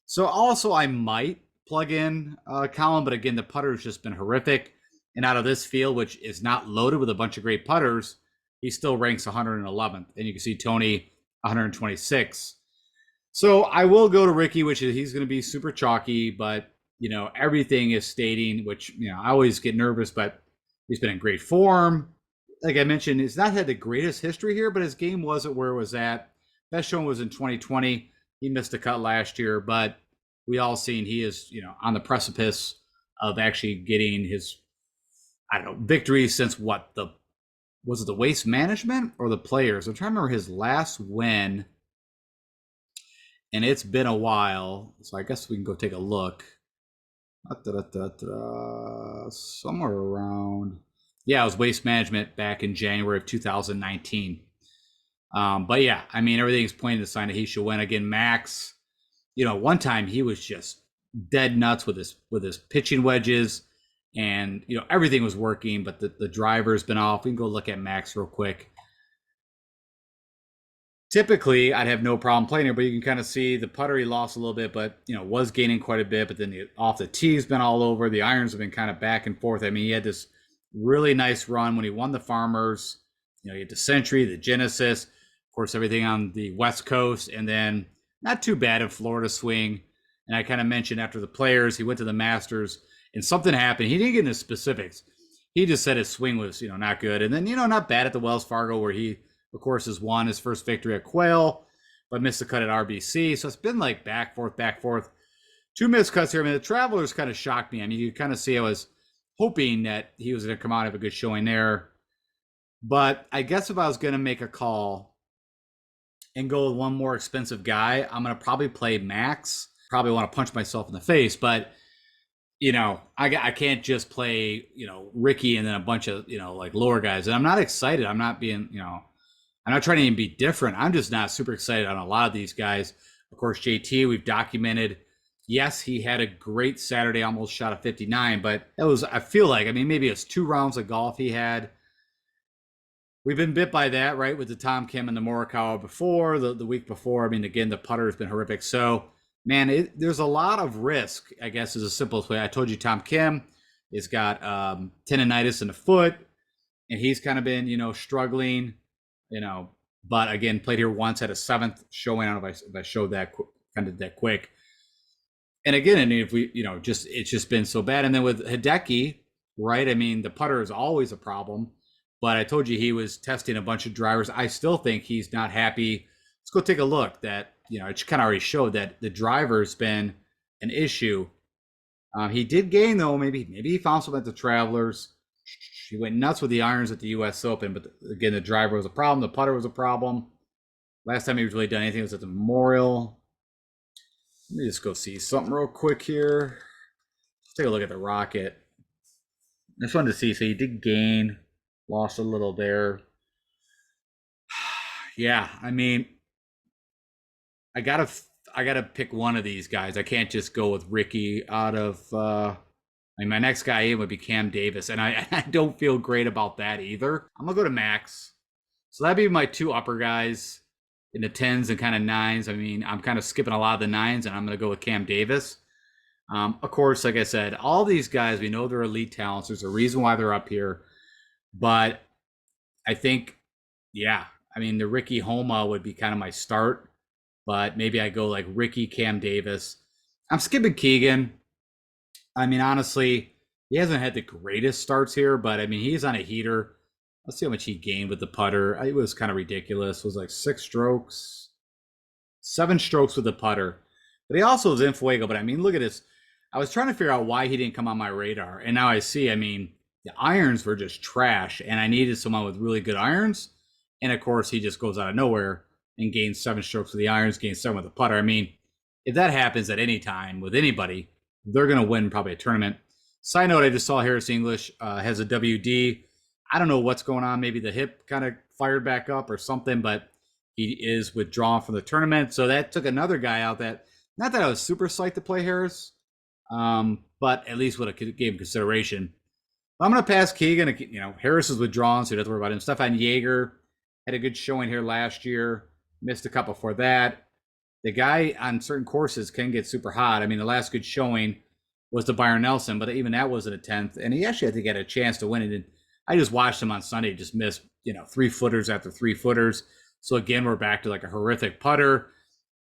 A: So also I might plug in Colin, but again, the putter has just been horrific. And out of this field, which is not loaded with a bunch of great putters, he still ranks 111th. And you can see Tony 126. So I will go to Ricky, which is he's going to be super chalky, but everything is stating, which I always get nervous, but he's been in great form. Like I mentioned, he's not had the greatest history here, but his game wasn't where it was at. Best showing was in 2020. He missed a cut last year, but we all seen he is on the precipice of actually getting his victory since was it the Waste Management or the Players? I'm trying to remember his last win, and it's been a while, so I guess we can go take a look. Somewhere around, it was Waste Management back in January of 2019. But yeah, I mean, everything's pointing to the sign that he should win. Again, Max, one time he was just dead nuts with his pitching wedges. And, everything was working, but the driver's been off. We can go look at Max real quick. Typically, I'd have no problem playing here, but you can kind of see the putter he lost a little bit, but, was gaining quite a bit. But then off the tee's been all over. The irons have been kind of back and forth. I mean, he had this really nice run when he won the Farmers. He had the Century, the Genesis, of course, everything on the West Coast, and then not too bad in Florida swing. And I kind of mentioned after the Players, he went to the Masters. And something happened. He didn't get into specifics. He just said his swing was, not good. And then, not bad at the Wells Fargo, where he, of course, has won his first victory at Quail, but missed a cut at RBC. So it's been like back, forth. 2 missed cuts here. I mean, the Travelers kind of shocked me. I mean, you kind of see I was hoping that he was going to come out of a good showing there. But I guess if I was going to make a call and go with one more expensive guy, I'm going to probably play Max. Probably want to punch myself in the face, but I can't just play, Ricky and then a bunch of, like lower guys. And I'm not excited. I'm not being, I'm not trying to even be different. I'm just not super excited on a lot of these guys. Of course, JT, we've documented. Yes, he had a great Saturday, almost shot a 59, but that was, I feel like, maybe it's 2 rounds of golf he had. we've been bit by that, right? With the Tom Kim and the Morikawa before, the week before. I mean, again, the putter has been horrific. So, man, there's a lot of risk, I guess, is the simplest way. I told you Tom Kim has got tendonitis in the foot, and he's kind of been, struggling, you know, but again, played here once, had a seventh showing. I don't know if I showed that kind of that quick. And again, I mean, if we, it's just been so bad. And then with Hideki, right? I mean, the putter is always a problem. But I told you he was testing a bunch of drivers. I still think he's not happy. Let's go take a look. That it kind of already showed that the driver's been an issue. He did gain though. Maybe he found some at the Travelers. He went nuts with the irons at the U.S. Open, but again, the driver was a problem. The putter was a problem. Last time he was really done anything was at the Memorial. Let me just go see something real quick here. Let's take a look at the Rocket. I just wanted to see. So he did gain, lost a little there. Yeah, I mean, I gotta pick one of these guys. I can't just go with Ricky out of. I mean, my next guy in would be Cam Davis, and I don't feel great about that either. I'm gonna go to Max. So that'd be my two upper guys in the 10s and kind of 9s. I mean, I'm kind of skipping a lot of the 9s, and I'm going to go with Cam Davis. Of course, like I said, all these guys, we know they're elite talents. There's a reason why they're up here. But I think, yeah, I mean, the Ricky Homa would be kind of my start. But maybe I go like Ricky, Cam Davis. I'm skipping Keegan. I mean, honestly, he hasn't had the greatest starts here, but I mean, he's on a heater. Let's see how much he gained with the putter. It was kind of ridiculous. It was like 6 strokes, 7 strokes with the putter. But he also was in Fuego. But I mean, look at this. I was trying to figure out why he didn't come on my radar. And now I see, I mean, the irons were just trash. And I needed someone with really good irons. And of course, he just goes out of nowhere and gains 7 strokes with the irons, gains 7 with the putter. I mean, if that happens at any time with anybody, they're going to win probably a tournament. Side note, I just saw Harris English has a WD. I don't know what's going on. Maybe the hip kind of fired back up or something, but he is withdrawn from the tournament. So that took another guy out that, not that I was super psyched to play Harris, but at least would have gave him consideration. I'm going to pass Keegan. Harris is withdrawn, so you don't have to worry about him. Stefan Jaeger had a good showing here last year. Missed a cup before that. The guy on certain courses can get super hot. I mean, the last good showing was the Byron Nelson, but even that wasn't a 10th. And he actually had to get a chance to win it. And I just watched him on Sunday, just miss, 3-footers after 3-footers. So again, we're back to like a horrific putter.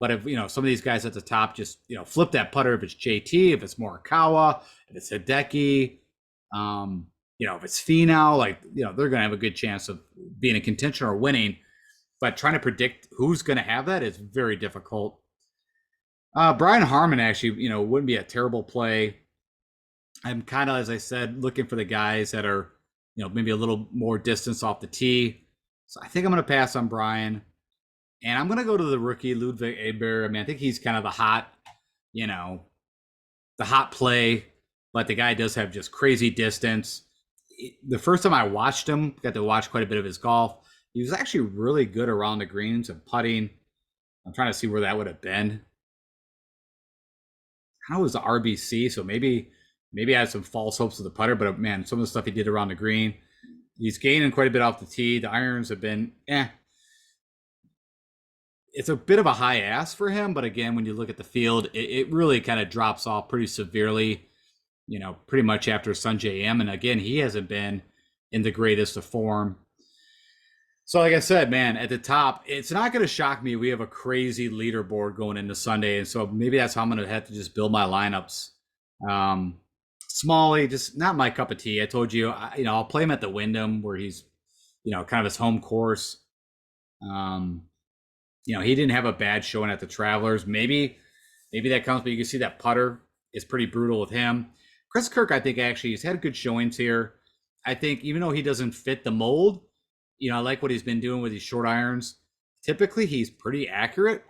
A: But if, some of these guys at the top just, flip that putter, if it's JT, if it's Morikawa, if it's Hideki, if it's Finau, they're going to have a good chance of being in contention or winning. But trying to predict who's going to have that is very difficult. Brian Harman actually, wouldn't be a terrible play. I'm kind of, as I said, looking for the guys that are, maybe a little more distance off the tee. So I think I'm going to pass on Brian. And I'm going to go to the rookie, Ludwig Eber. I mean, I think he's kind of the hot play. But the guy does have just crazy distance. The first time I watched him, got to watch quite a bit of his golf. He was actually really good around the greens and putting. I'm trying to see where that would have been. How was the RBC? So maybe I had some false hopes with the putter, but man, some of the stuff he did around the green, he's gaining quite a bit off the tee. The irons have been It's a bit of a high ask for him, but again, when you look at the field, it really kind of drops off pretty severely, pretty much after Sungjae Im. And again, he hasn't been in the greatest of form. So like I said, man, at the top, it's not going to shock me. We have a crazy leaderboard going into Sunday. And so maybe that's how I'm going to have to just build my lineups. Smalley, just not my cup of tea. I told you, I'll play him at the Wyndham where he's, kind of his home course. He didn't have a bad showing at the Travelers. Maybe that comes, but you can see that putter is pretty brutal with him. Chris Kirk, I think actually he's had good showings here. I think even though he doesn't fit the mold, I like what he's been doing with these short irons. Typically, he's pretty accurate.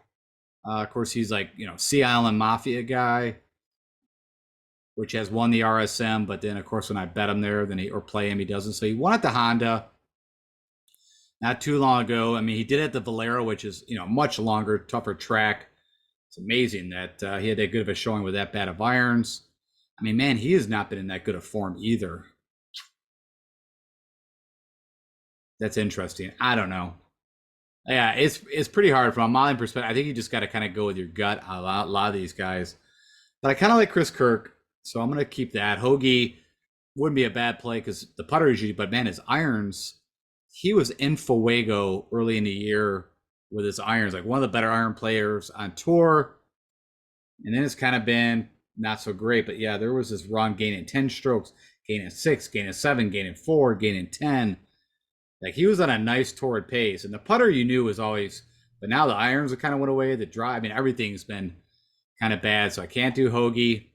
A: Of course, he's like, Sea Island Mafia guy, which has won the RSM. But then, of course, when I bet him there, or play him, he doesn't. So he won at the Honda not too long ago. I mean, he did it at the Valero, which is, much longer, tougher track. It's amazing that he had that good of a showing with that bad of irons. I mean, man, he has not been in that good of form either. That's interesting. I don't know. Yeah, it's pretty hard from a modeling perspective. I think you just got to kind of go with your gut on a lot of these guys. But I kind of like Chris Kirk, so I'm going to keep that. Hoagie wouldn't be a bad play because the putter is usually, but man, his irons, he was in Fuego early in the year with his irons, like one of the better iron players on tour. And then it's kind of been not so great. But yeah, there was this run gaining 10 strokes, gaining 6, gaining 7, gaining 4, gaining 10. Like he was on a nice torrid pace. And the putter you knew was always, but now the irons kind of went away. The drive, I mean, everything's been kind of bad. So I can't do Hoagie.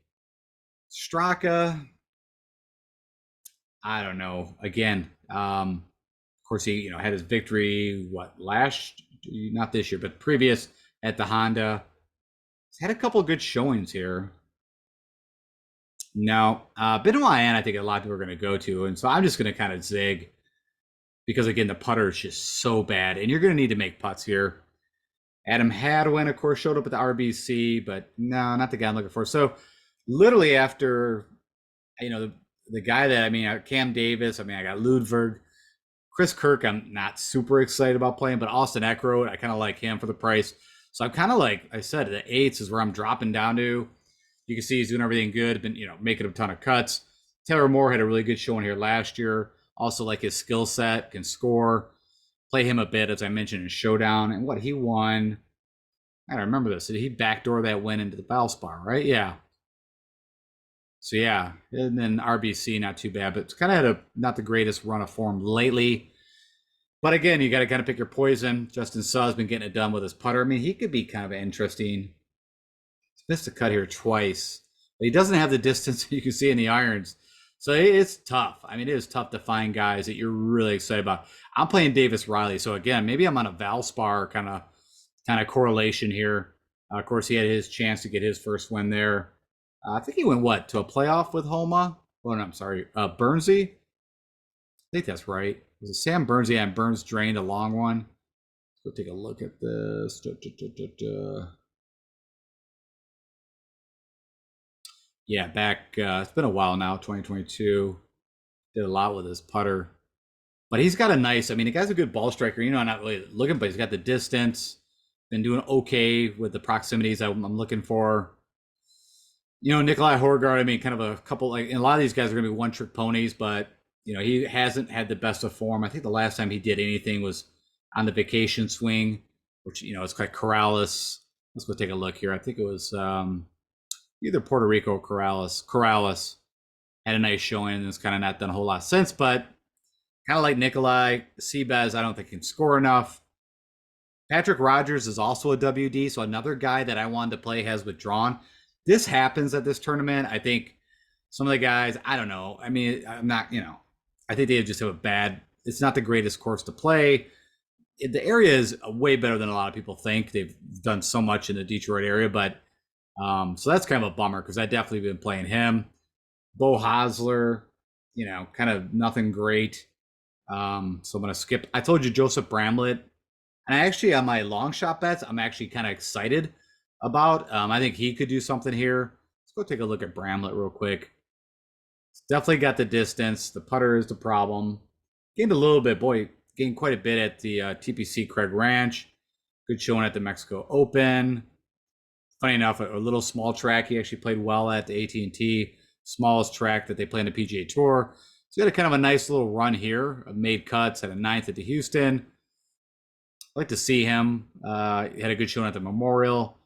A: Straka, I don't know. Again, of course, he had his victory. What last? Not this year, but previous at the Honda. He's had a couple of good showings here. No, Benoit and I think a lot of people are going to go to, and so I'm just going to kind of zig because again the putter is just so bad, and you're going to need to make putts here. Adam Hadwin, of course, showed up at the RBC, but no, not the guy I'm looking for. So literally after, the guy that Cam Davis. I mean, I got Ludwig. Chris Kirk, I'm not super excited about playing, but Austin Eckroat, I kind of like him for the price. So I'm kind of like I said, the eights is where I'm dropping down to. You can see he's doing everything good, been making a ton of cuts. Taylor Moore had a really good showing here last year. Also like his skill set, can score. Play him a bit, as I mentioned in Showdown. And what he won, I don't remember this. Did he backdoor that win into the Valspar, right? Yeah. So yeah, and then RBC not too bad, but it's kind of had not the greatest run of form lately. But again, you got to kind of pick your poison. Justin Suh's been getting it done with his putter. I mean, he could be kind of interesting. He's missed a cut here twice, but he doesn't have the distance you can see in the irons. So it's tough. I mean, it is tough to find guys that you're really excited about. I'm playing Davis Riley, so again, maybe I'm on a Valspar kind of correlation here. Of course, he had his chance to get his first win there. I think he went to a playoff with Homa. Oh, no, I'm sorry, Burnsy. I think that's right. Was it Sam Burnsy and Burns drained a long one? Let's go take a look at this. Yeah, back. It's been a while now. 2022. Did a lot with his putter, but he's got a nice. I mean, the guy's a good ball striker. I'm not really looking, but he's got the distance. Been doing okay with the proximities I'm looking for. Nikolai Horgard, I mean, kind of a couple, like, and a lot of these guys are going to be one-trick ponies, but, he hasn't had the best of form. I think the last time he did anything was on the vacation swing, which, it's like Corrales. Let's go take a look here. I think it was either Puerto Rico or Corrales. Corrales had a nice showing, and it's kind of not done a whole lot of sense, but kind of like Nikolai. Seabez, I don't think can score enough. Patrick Rogers is also a WD, so another guy that I wanted to play has withdrawn. This happens at this tournament. I think some of the guys, I don't know. I mean, I'm not, I think they just have a bad, it's not the greatest course to play. The area is way better than a lot of people think. They've done so much in the Detroit area, but so that's kind of a bummer because I definitely been playing him. Bo Hosler, kind of nothing great. So I'm going to skip. I told you Joseph Bramlett. And actually, on my long shot bets, I'm actually kind of excited about. I think he could do something here. Let's go take a look at Bramlett real quick. It's definitely got the distance. The putter is the problem. Gained a little bit. Boy, gained quite a bit at the TPC Craig Ranch. Good showing at the Mexico Open. Funny enough, a little small track. He actually played well at the AT&T. Smallest track that they play in the PGA Tour. So he had a kind of a nice little run here. Made cuts, had a ninth at the Houston. I'd like to see him. He had a good showing at the Memorial.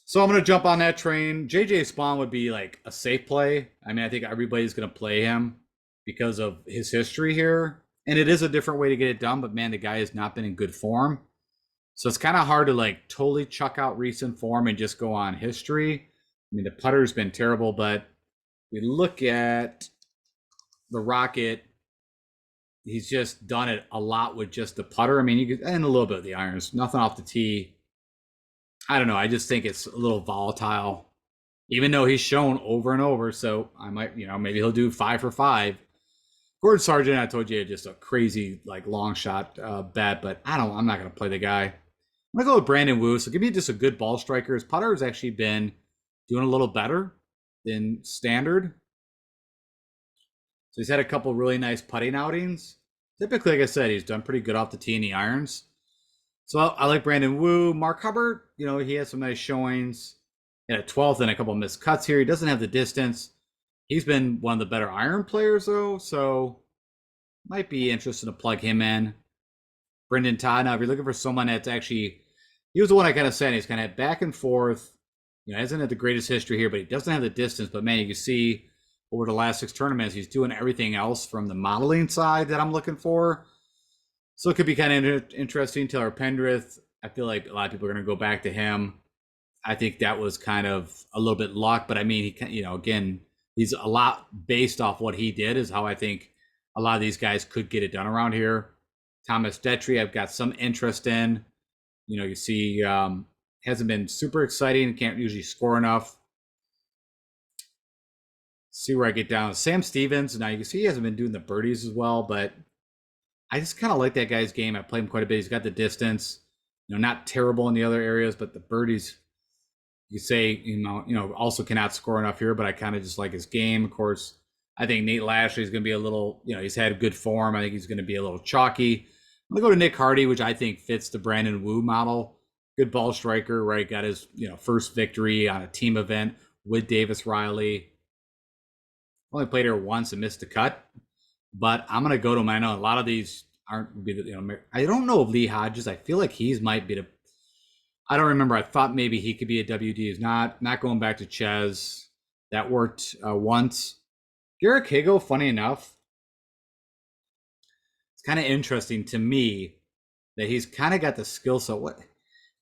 A: So I'm going to jump on that train. JJ Spawn would be like a safe play. I mean, I think everybody's going to play him because of his history here. And it is a different way to get it done. But man, the guy has not been in good form. So it's kind of hard to like totally chuck out recent form and just go on history. I mean, the putter's been terrible, but we look at the Rocket. He's just done it a lot with just the putter. I mean, you could, and a little bit of the irons, nothing off the tee. I don't know. I just think it's a little volatile, even though he's shown over and over. So I might, maybe he'll do 5 for 5. Gordon Sargent, I told you, just a crazy like long shot bet, but I'm not going to play the guy. I'm going to go with Brandon Wu. So give me just a good ball striker. His putter has actually been doing a little better than standard. So he's had a couple really nice putting outings. typically, like I said, he's done pretty good off the tee in the irons. So I like Brandon Wu. Mark Hubbard, he has some nice showings. He had a 12th and a couple missed cuts here. He doesn't have the distance. He's been one of the better iron players, though, so might be interesting to plug him in. Brendan Todd, now if you're looking for someone that's actually, he was the one I kind of said, he's kind of back and forth. Hasn't had the greatest history here, but he doesn't have the distance. But man, you can see over the last 6 tournaments, he's doing everything else from the modeling side that I'm looking for. So it could be kind of interesting. Taylor Pendrith, I feel like a lot of people are going to go back to him. I think that was kind of a little bit luck, but I mean, again, he's a lot based off what he did is how I think a lot of these guys could get it done around here. Thomas Detry, I've got some interest in. You see, hasn't been super exciting. Can't usually score enough. See where I get down. Sam Stevens, now you can see he hasn't been doing the birdies as well, but I just kind of like that guy's game. I played him quite a bit. He's got the distance. Not terrible in the other areas, but the birdies, you say, also cannot score enough here, but I kind of just like his game. Of course, I think Nate Lashley is going to be a little, he's had good form. I think he's going to be a little chalky. I'm going to go to Nick Hardy, which I think fits the Brandon Wu model. Good ball striker, right? Got his, first victory on a team event with Davis Riley. Only played here once and missed the cut. But I'm going to go to him. I know a lot of these aren't, I don't know if Lee Hodges, I feel like he's might be the, I don't remember. I thought maybe he could be a WD. He's not going back to Ches. That worked once. Garrick Higo, funny enough, it's kind of interesting to me that he's kind of got the skill set. What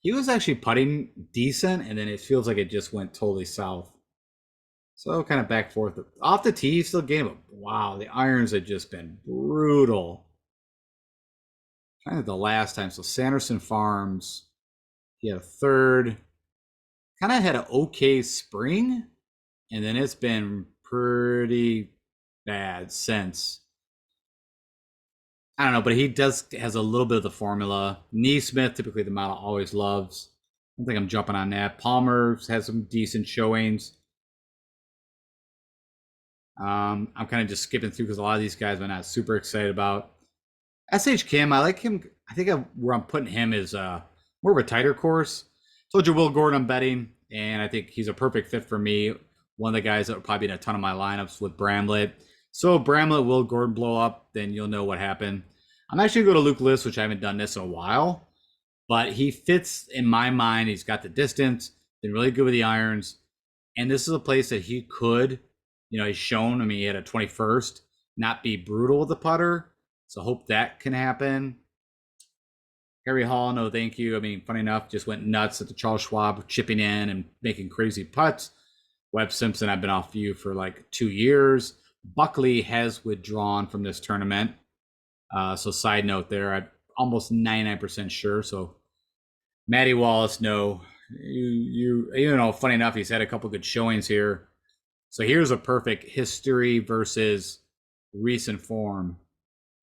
A: he was actually putting decent, and then it feels like it just went totally south. So kind of back forth. Off the tee, still game. But wow, the irons have just been brutal. Kind of the last time. So Sanderson Farms, he had a third. Kind of had an okay spring, and then it's been pretty bad since. I don't know, but he has a little bit of the formula. Neesmith, typically the model always loves. I don't think I'm jumping on that. Palmer has some decent showings. I'm kind of just skipping through because a lot of these guys I'm not super excited about. SH Kim, I like him. I think where I'm putting him is more of a tighter course. Told you Will Gordon I'm betting, and I think he's a perfect fit for me. One of the guys that would probably be in a ton of my lineups with Bramlett. So if Bramlett, Will Gordon blow up, then you'll know what happened. I'm actually going to go to Luke List, which I haven't done this in a while. But he fits in my mind. He's got the distance, been really good with the irons. And this is a place that he could, he's shown, he had a 21st, not be brutal with the putter. So hope that can happen. Harry Hall, no thank you. Funny enough, just went nuts at the Charles Schwab, chipping in and making crazy putts. Webb Simpson, I've been off you for like 2 years. Buckley has withdrawn from this tournament. So side note there, I'm almost 99% sure. So Matty Wallace, no. Funny enough, he's had a couple good showings here. So here's a perfect history versus recent form.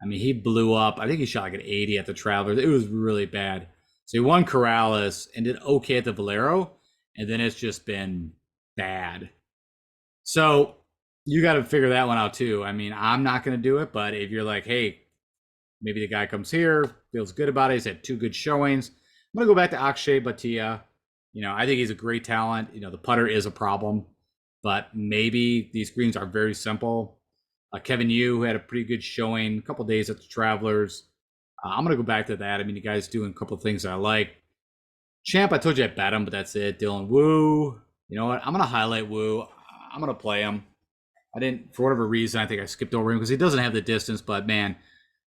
A: He blew up. I think he shot like an 80 at the Travelers. It was really bad. So he won Corrales and did okay at the Valero, and then it's just been bad. So you got to figure that one out too. I'm not going to do it, but if you're like, hey, maybe the guy comes here, feels good about it. He's had 2 good showings. I'm going to go back to Akshay Bhatia. I think he's a great talent. The putter is a problem, but maybe these greens are very simple. Kevin Yu had a pretty good showing a couple days at the Travelers. I'm going to go back to that. The guy's doing a couple of things that I like. Champ, I told you I bet him, but that's it. Dylan Wu. You know what? I'm going to highlight Wu. I'm going to play him. I didn't, for whatever reason, I think I skipped over him because he doesn't have the distance, but man,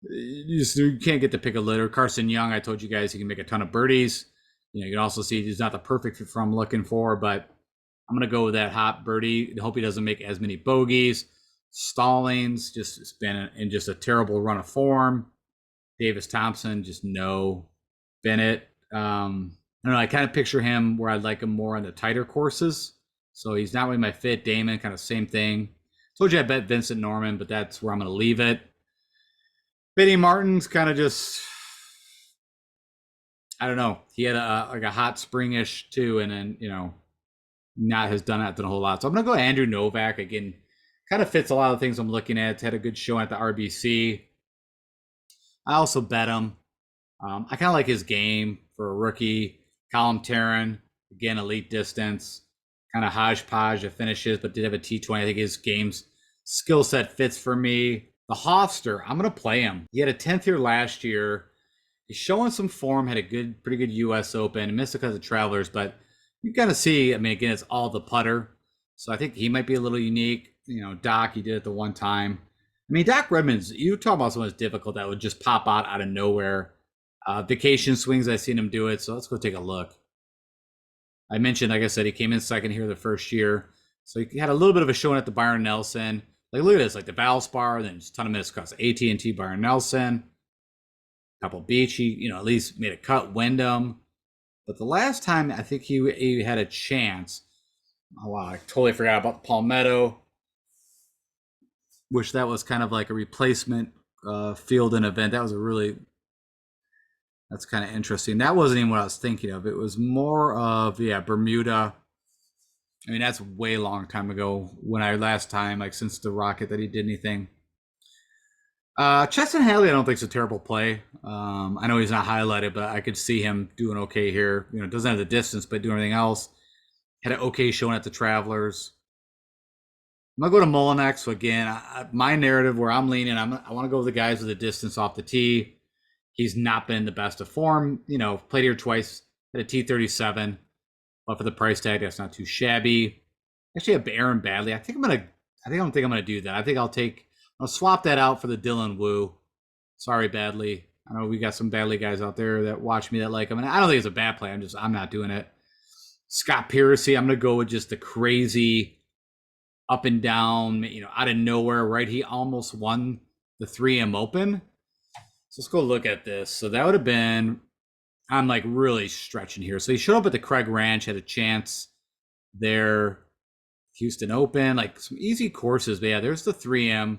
A: you can't get to pick a litter. Carson Young, I told you guys he can make a ton of birdies. You can also see he's not the perfect fit I'm looking for, but I'm going to go with that hot birdie. I hope he doesn't make as many bogeys. Stallings just has been in just a terrible run of form. Davis Thompson, just no. Bennett, I don't know. I kind of picture him where I'd like him more on the tighter courses. So he's not really my fit. Damon, kind of same thing. Told you I bet Vincent Norman, but that's where I'm going to leave it. Benny Martin's kind of just, I don't know. He had a hot springish too, and then not has done that a whole lot. So I'm going to go Andrew Novak again. Kind of fits a lot of things I'm looking at. Had a good show at the RBC. I also bet him. I kind of like his game for a rookie. Colin Taryn, again, elite distance, kind of hodgepodge of finishes, but did have a T20. I think his game's skill set fits for me. The Hofster, I'm going to play him. He had a 10th year last year. He's showing some form, had a pretty good U.S. Open, missed because of Travelers, but you got to see, I mean, again, it's all the putter. So I think he might be a little unique. You know, Doc, he did it the one time. I mean, Doc Redman's, you talk about someone that's difficult that would just pop out of nowhere. Vacation swings, I've seen him do it. So let's go take a look. I mentioned, like I said, he came in second here the first year. So he had a little bit of a showing at the Byron Nelson. Like, look at this, like the Valspar, then just a ton of minutes across AT&T, Byron Nelson. Couple Beach, he, at least made a cut, Wyndham. But the last time I think he had a chance, oh wow, I totally forgot about the Palmetto, which that was kind of like a replacement field and event. That was that's kind of interesting. That wasn't even what I was thinking of. It was more of, Bermuda. I mean, that's way long time ago when last time, like since the Rocket that he did anything. Cheston Hadley, I don't think is a terrible play. I know he's not highlighted, but I could see him doing okay here. Doesn't have the distance, but doing everything else. Had an okay showing at the Travelers. I'm gonna go to Molinex. So again, my narrative where I'm leaning, I want to go with the guys with the distance off the tee. He's not been in the best of form. Played here twice at a T37, but for the price tag, that's not too shabby. Actually, have Aaron Badley. I don't think I'm gonna do that. I think I'll swap that out for the Dylan Wu. Sorry, Badley. I know we got some Badley guys out there that watch me that like him, and I don't think it's a bad play. I'm not doing it. Scott Piercy, I'm gonna go with just the crazy up and down, out of nowhere, right? He almost won the 3M Open. So let's go look at this. So that would have been, I'm like really stretching here. So he showed up at the Craig Ranch, had a chance there. Houston Open, like some easy courses. But yeah, there's the 3M. And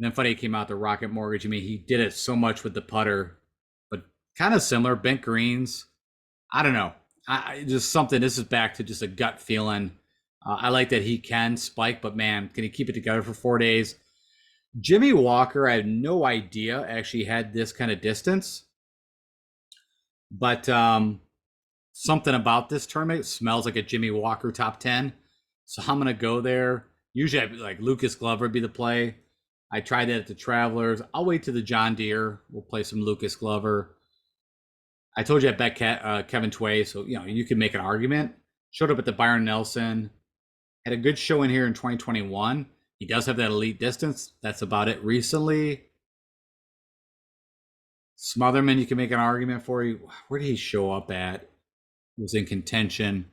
A: then funny, he came out the Rocket Mortgage. I mean, he did it so much with the putter, but kind of similar. Bent greens. I don't know. Just something. This is back to just a gut feeling. I like that he can spike, but man, can he keep it together for 4 days? Jimmy Walker, I had no idea actually had this kind of distance, but something about this tournament smells like a Jimmy Walker top 10. So I'm going to go there. Usually I'd like Lucas Glover would be the play. I tried that at the Travelers. I'll wait to the John Deere. We'll play some Lucas Glover. I told you I bet Kevin Tway, so you can make an argument. Showed up at the Byron Nelson. Had a good show in here in 2021. He does have that elite distance. That's about it recently. Smotherman, you can make an argument for you. Where did he show up at? He was in contention,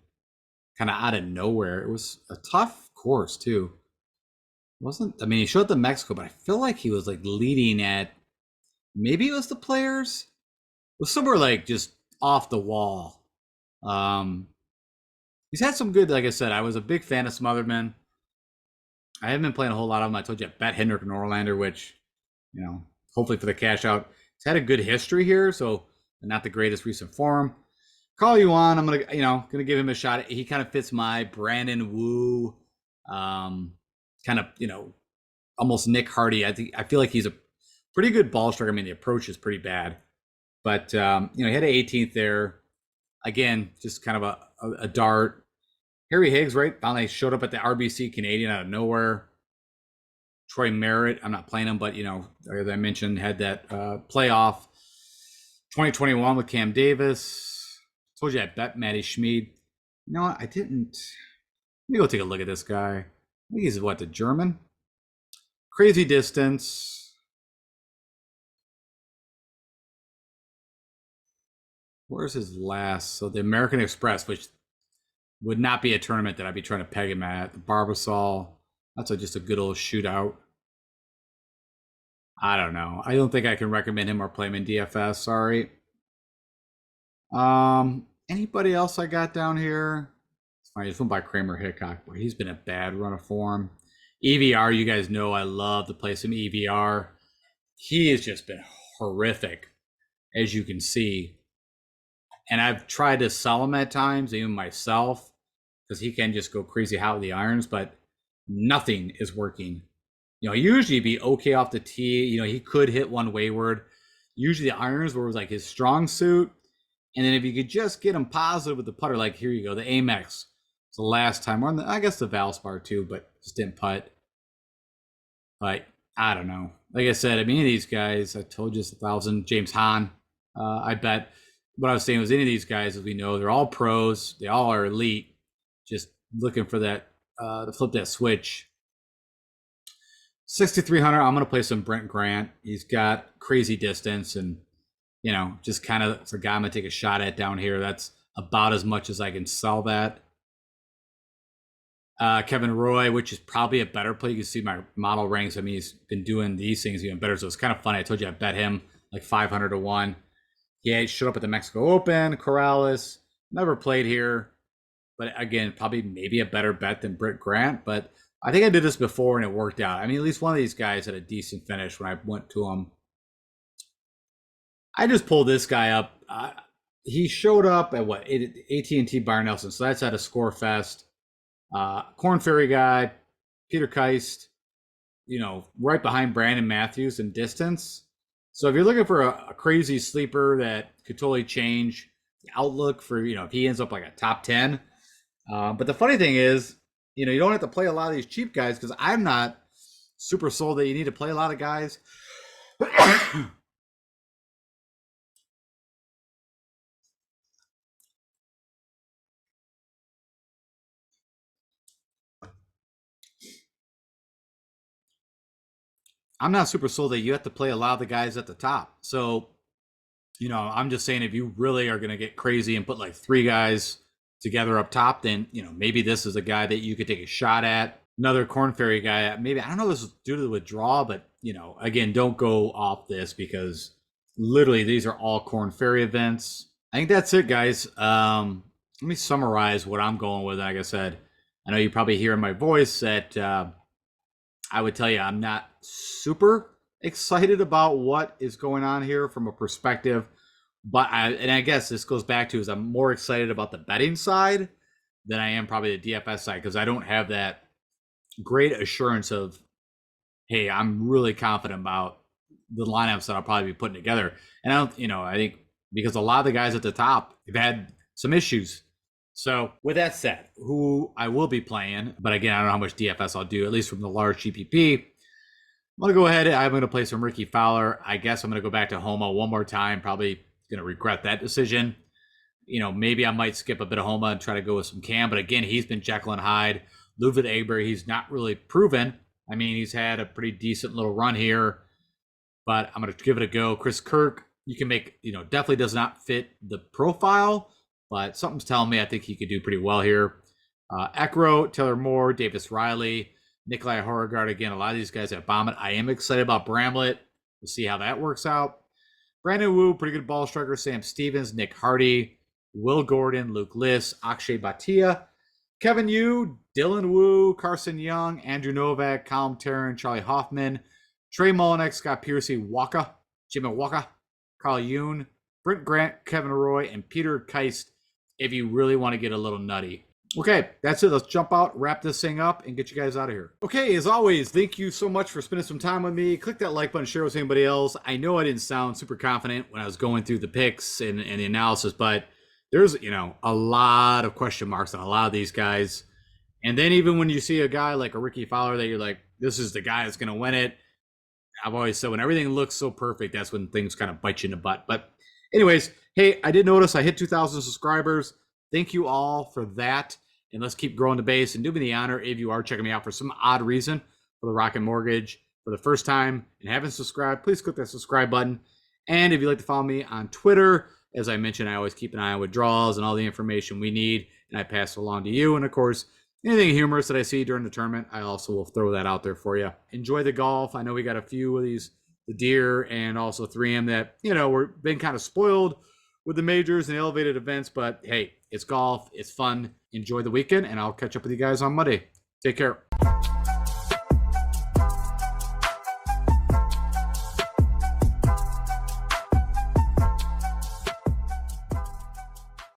A: kind of out of nowhere. It was a tough course too. He showed up to Mexico, but I feel like he was like leading at, maybe it was the Players. It was somewhere like just off the wall. He's had some good, like I said, I was a big fan of Smotherman. I haven't been playing a whole lot of them. I told you, Bet Hendrick and Norlander, which, hopefully for the cash out. He's had a good history here, so not the greatest recent form. Call you on. I'm gonna give him a shot. He kind of fits my Brandon Wu, kind of, almost Nick Hardy. I feel like he's a pretty good ball striker. I mean, the approach is pretty bad, but he had an 18th there. Again, just kind of a dart. Harry Higgs, right? Finally showed up at the RBC Canadian out of nowhere. Troy Merritt, I'm not playing him, but as I mentioned, had that playoff 2021 with Cam Davis. Told you I bet Matty Schmid. You know what? I didn't. Let me go take a look at this guy. I think he's the German? Crazy distance. Where's his last? So the American Express, which would not be a tournament that I'd be trying to peg him at. The Barbasol, that's just a good old shootout. I don't know. I don't think I can recommend him or play him in DFS. Sorry. Anybody else I got down here? It's funny. It's went by Kramer Hickok, but he's been a bad run of form. EVR, you guys know I love to play some EVR. He has just been horrific, as you can see. And I've tried to sell him at times, even myself, because he can just go crazy hot with the irons, but nothing is working. usually be okay off the tee. He could hit one wayward. Usually the irons were like his strong suit. And then if you could just get him positive with the putter, like here you go, the Amex. It's the last time, or I guess the Valspar too, but just didn't putt. But I don't know. Like I said, any of these guys, I told you it's 1,000. James Hahn, I bet. What I was saying was any of these guys, as we know, they're all pros. They all are elite. Just looking for that, to flip that switch. 6,300. I'm going to play some Brent Grant. He's got crazy distance and, just kind of it's a guy I'm going to take a shot at down here. That's about as much as I can sell that. Kevin Roy, which is probably a better play. You can see my model ranks. He's been doing these things even better. So it's kind of funny. I told you I bet him like 500 to 1. He showed up at the Mexico Open. Corrales never played here. But again, probably maybe a better bet than Britt Grant. But I think I did this before and it worked out. At least one of these guys had a decent finish when I went to him. I just pulled this guy up. He showed up at AT&T Bar Nelson. So that's at a Score Fest. Corn Ferry guy, Peter Keist, right behind Brandon Matthews in distance. So if you're looking for a crazy sleeper that could totally change the outlook for, if he ends up like a top 10. But the funny thing is, you don't have to play a lot of these cheap guys because I'm not super sold that you need to play a lot of guys. I'm not super sold that you have to play a lot of the guys at the top. So, I'm just saying if you really are going to get crazy and put like 3 guys together up top, then, maybe this is a guy that you could take a shot at. Another Corn Ferry guy, maybe, I don't know if this is due to the withdrawal, but, again, don't go off this because literally these are all Corn Ferry events. I think that's it, guys. Let me summarize what I'm going with. Like I said, I know you probably hear in my voice that I would tell you I'm not super excited about what is going on here from a perspective, but I guess this goes back to is I'm more excited about the betting side than I am probably the DFS side because I don't have that great assurance of, hey, I'm really confident about the lineups that I'll probably be putting together. And I think because a lot of the guys at the top have had some issues. So with that said, who I will be playing, but again, I don't know how much DFS I'll do, at least from the large GPP. I'm going to go ahead. I'm going to play some Ricky Fowler. I guess I'm going to go back to Homa one more time. Probably going to regret that decision. Maybe I might skip a bit of Homa and try to go with some Cam. But again, he's been Jekyll and Hyde. Ludwig Eber, he's not really proven. He's had a pretty decent little run here. But I'm going to give it a go. Chris Kirk, you can make, definitely does not fit the profile. But something's telling me I think he could do pretty well here. Ekro, Taylor Moore, Davis Riley, Nikolai Horregard. Again, a lot of these guys have bombed. I am excited about Bramlett. We'll see how that works out. Brandon Wu, pretty good ball striker. Sam Stevens, Nick Hardy, Will Gordon, Luke Liss, Akshay Bhatia, Kevin Yu, Dylan Wu, Carson Young, Andrew Novak, Colin Tarrant, Charlie Hoffman, Trey Mullinex, Scott Piercy, Jimmy Waka, Carl Yoon, Brent Grant, Kevin Roy, and Peter Keist if you really want to get a little nutty. Okay, that's it. Let's jump out, wrap this thing up, and get you guys out of here. Okay, as always, thank you so much for spending some time with me. Click that like button, share with anybody else. I know I didn't sound super confident when I was going through the picks and the analysis, but there's, a lot of question marks on a lot of these guys. And then even when you see a guy like a Ricky Fowler that you're like, this is the guy that's going to win it. I've always said when everything looks so perfect, that's when things kind of bite you in the butt. But anyways, hey, I did notice I hit 2,000 subscribers. Thank you all for that. And let's keep growing the base. And do me the honor if you are checking me out for some odd reason for the Rocket Mortgage for the first time and haven't subscribed, please click that subscribe button. And if you'd like to follow me on Twitter, as I mentioned, I always keep an eye on withdrawals and all the information we need, and I pass it along to you. And of course, anything humorous that I see during the tournament, I also will throw that out there for you. Enjoy the golf. I know we got a few of these, the Deer and also 3M that, we're been kind of spoiled with the majors and elevated events, but hey, it's golf, it's fun. Enjoy the weekend, and I'll catch up with you guys on Monday. Take care.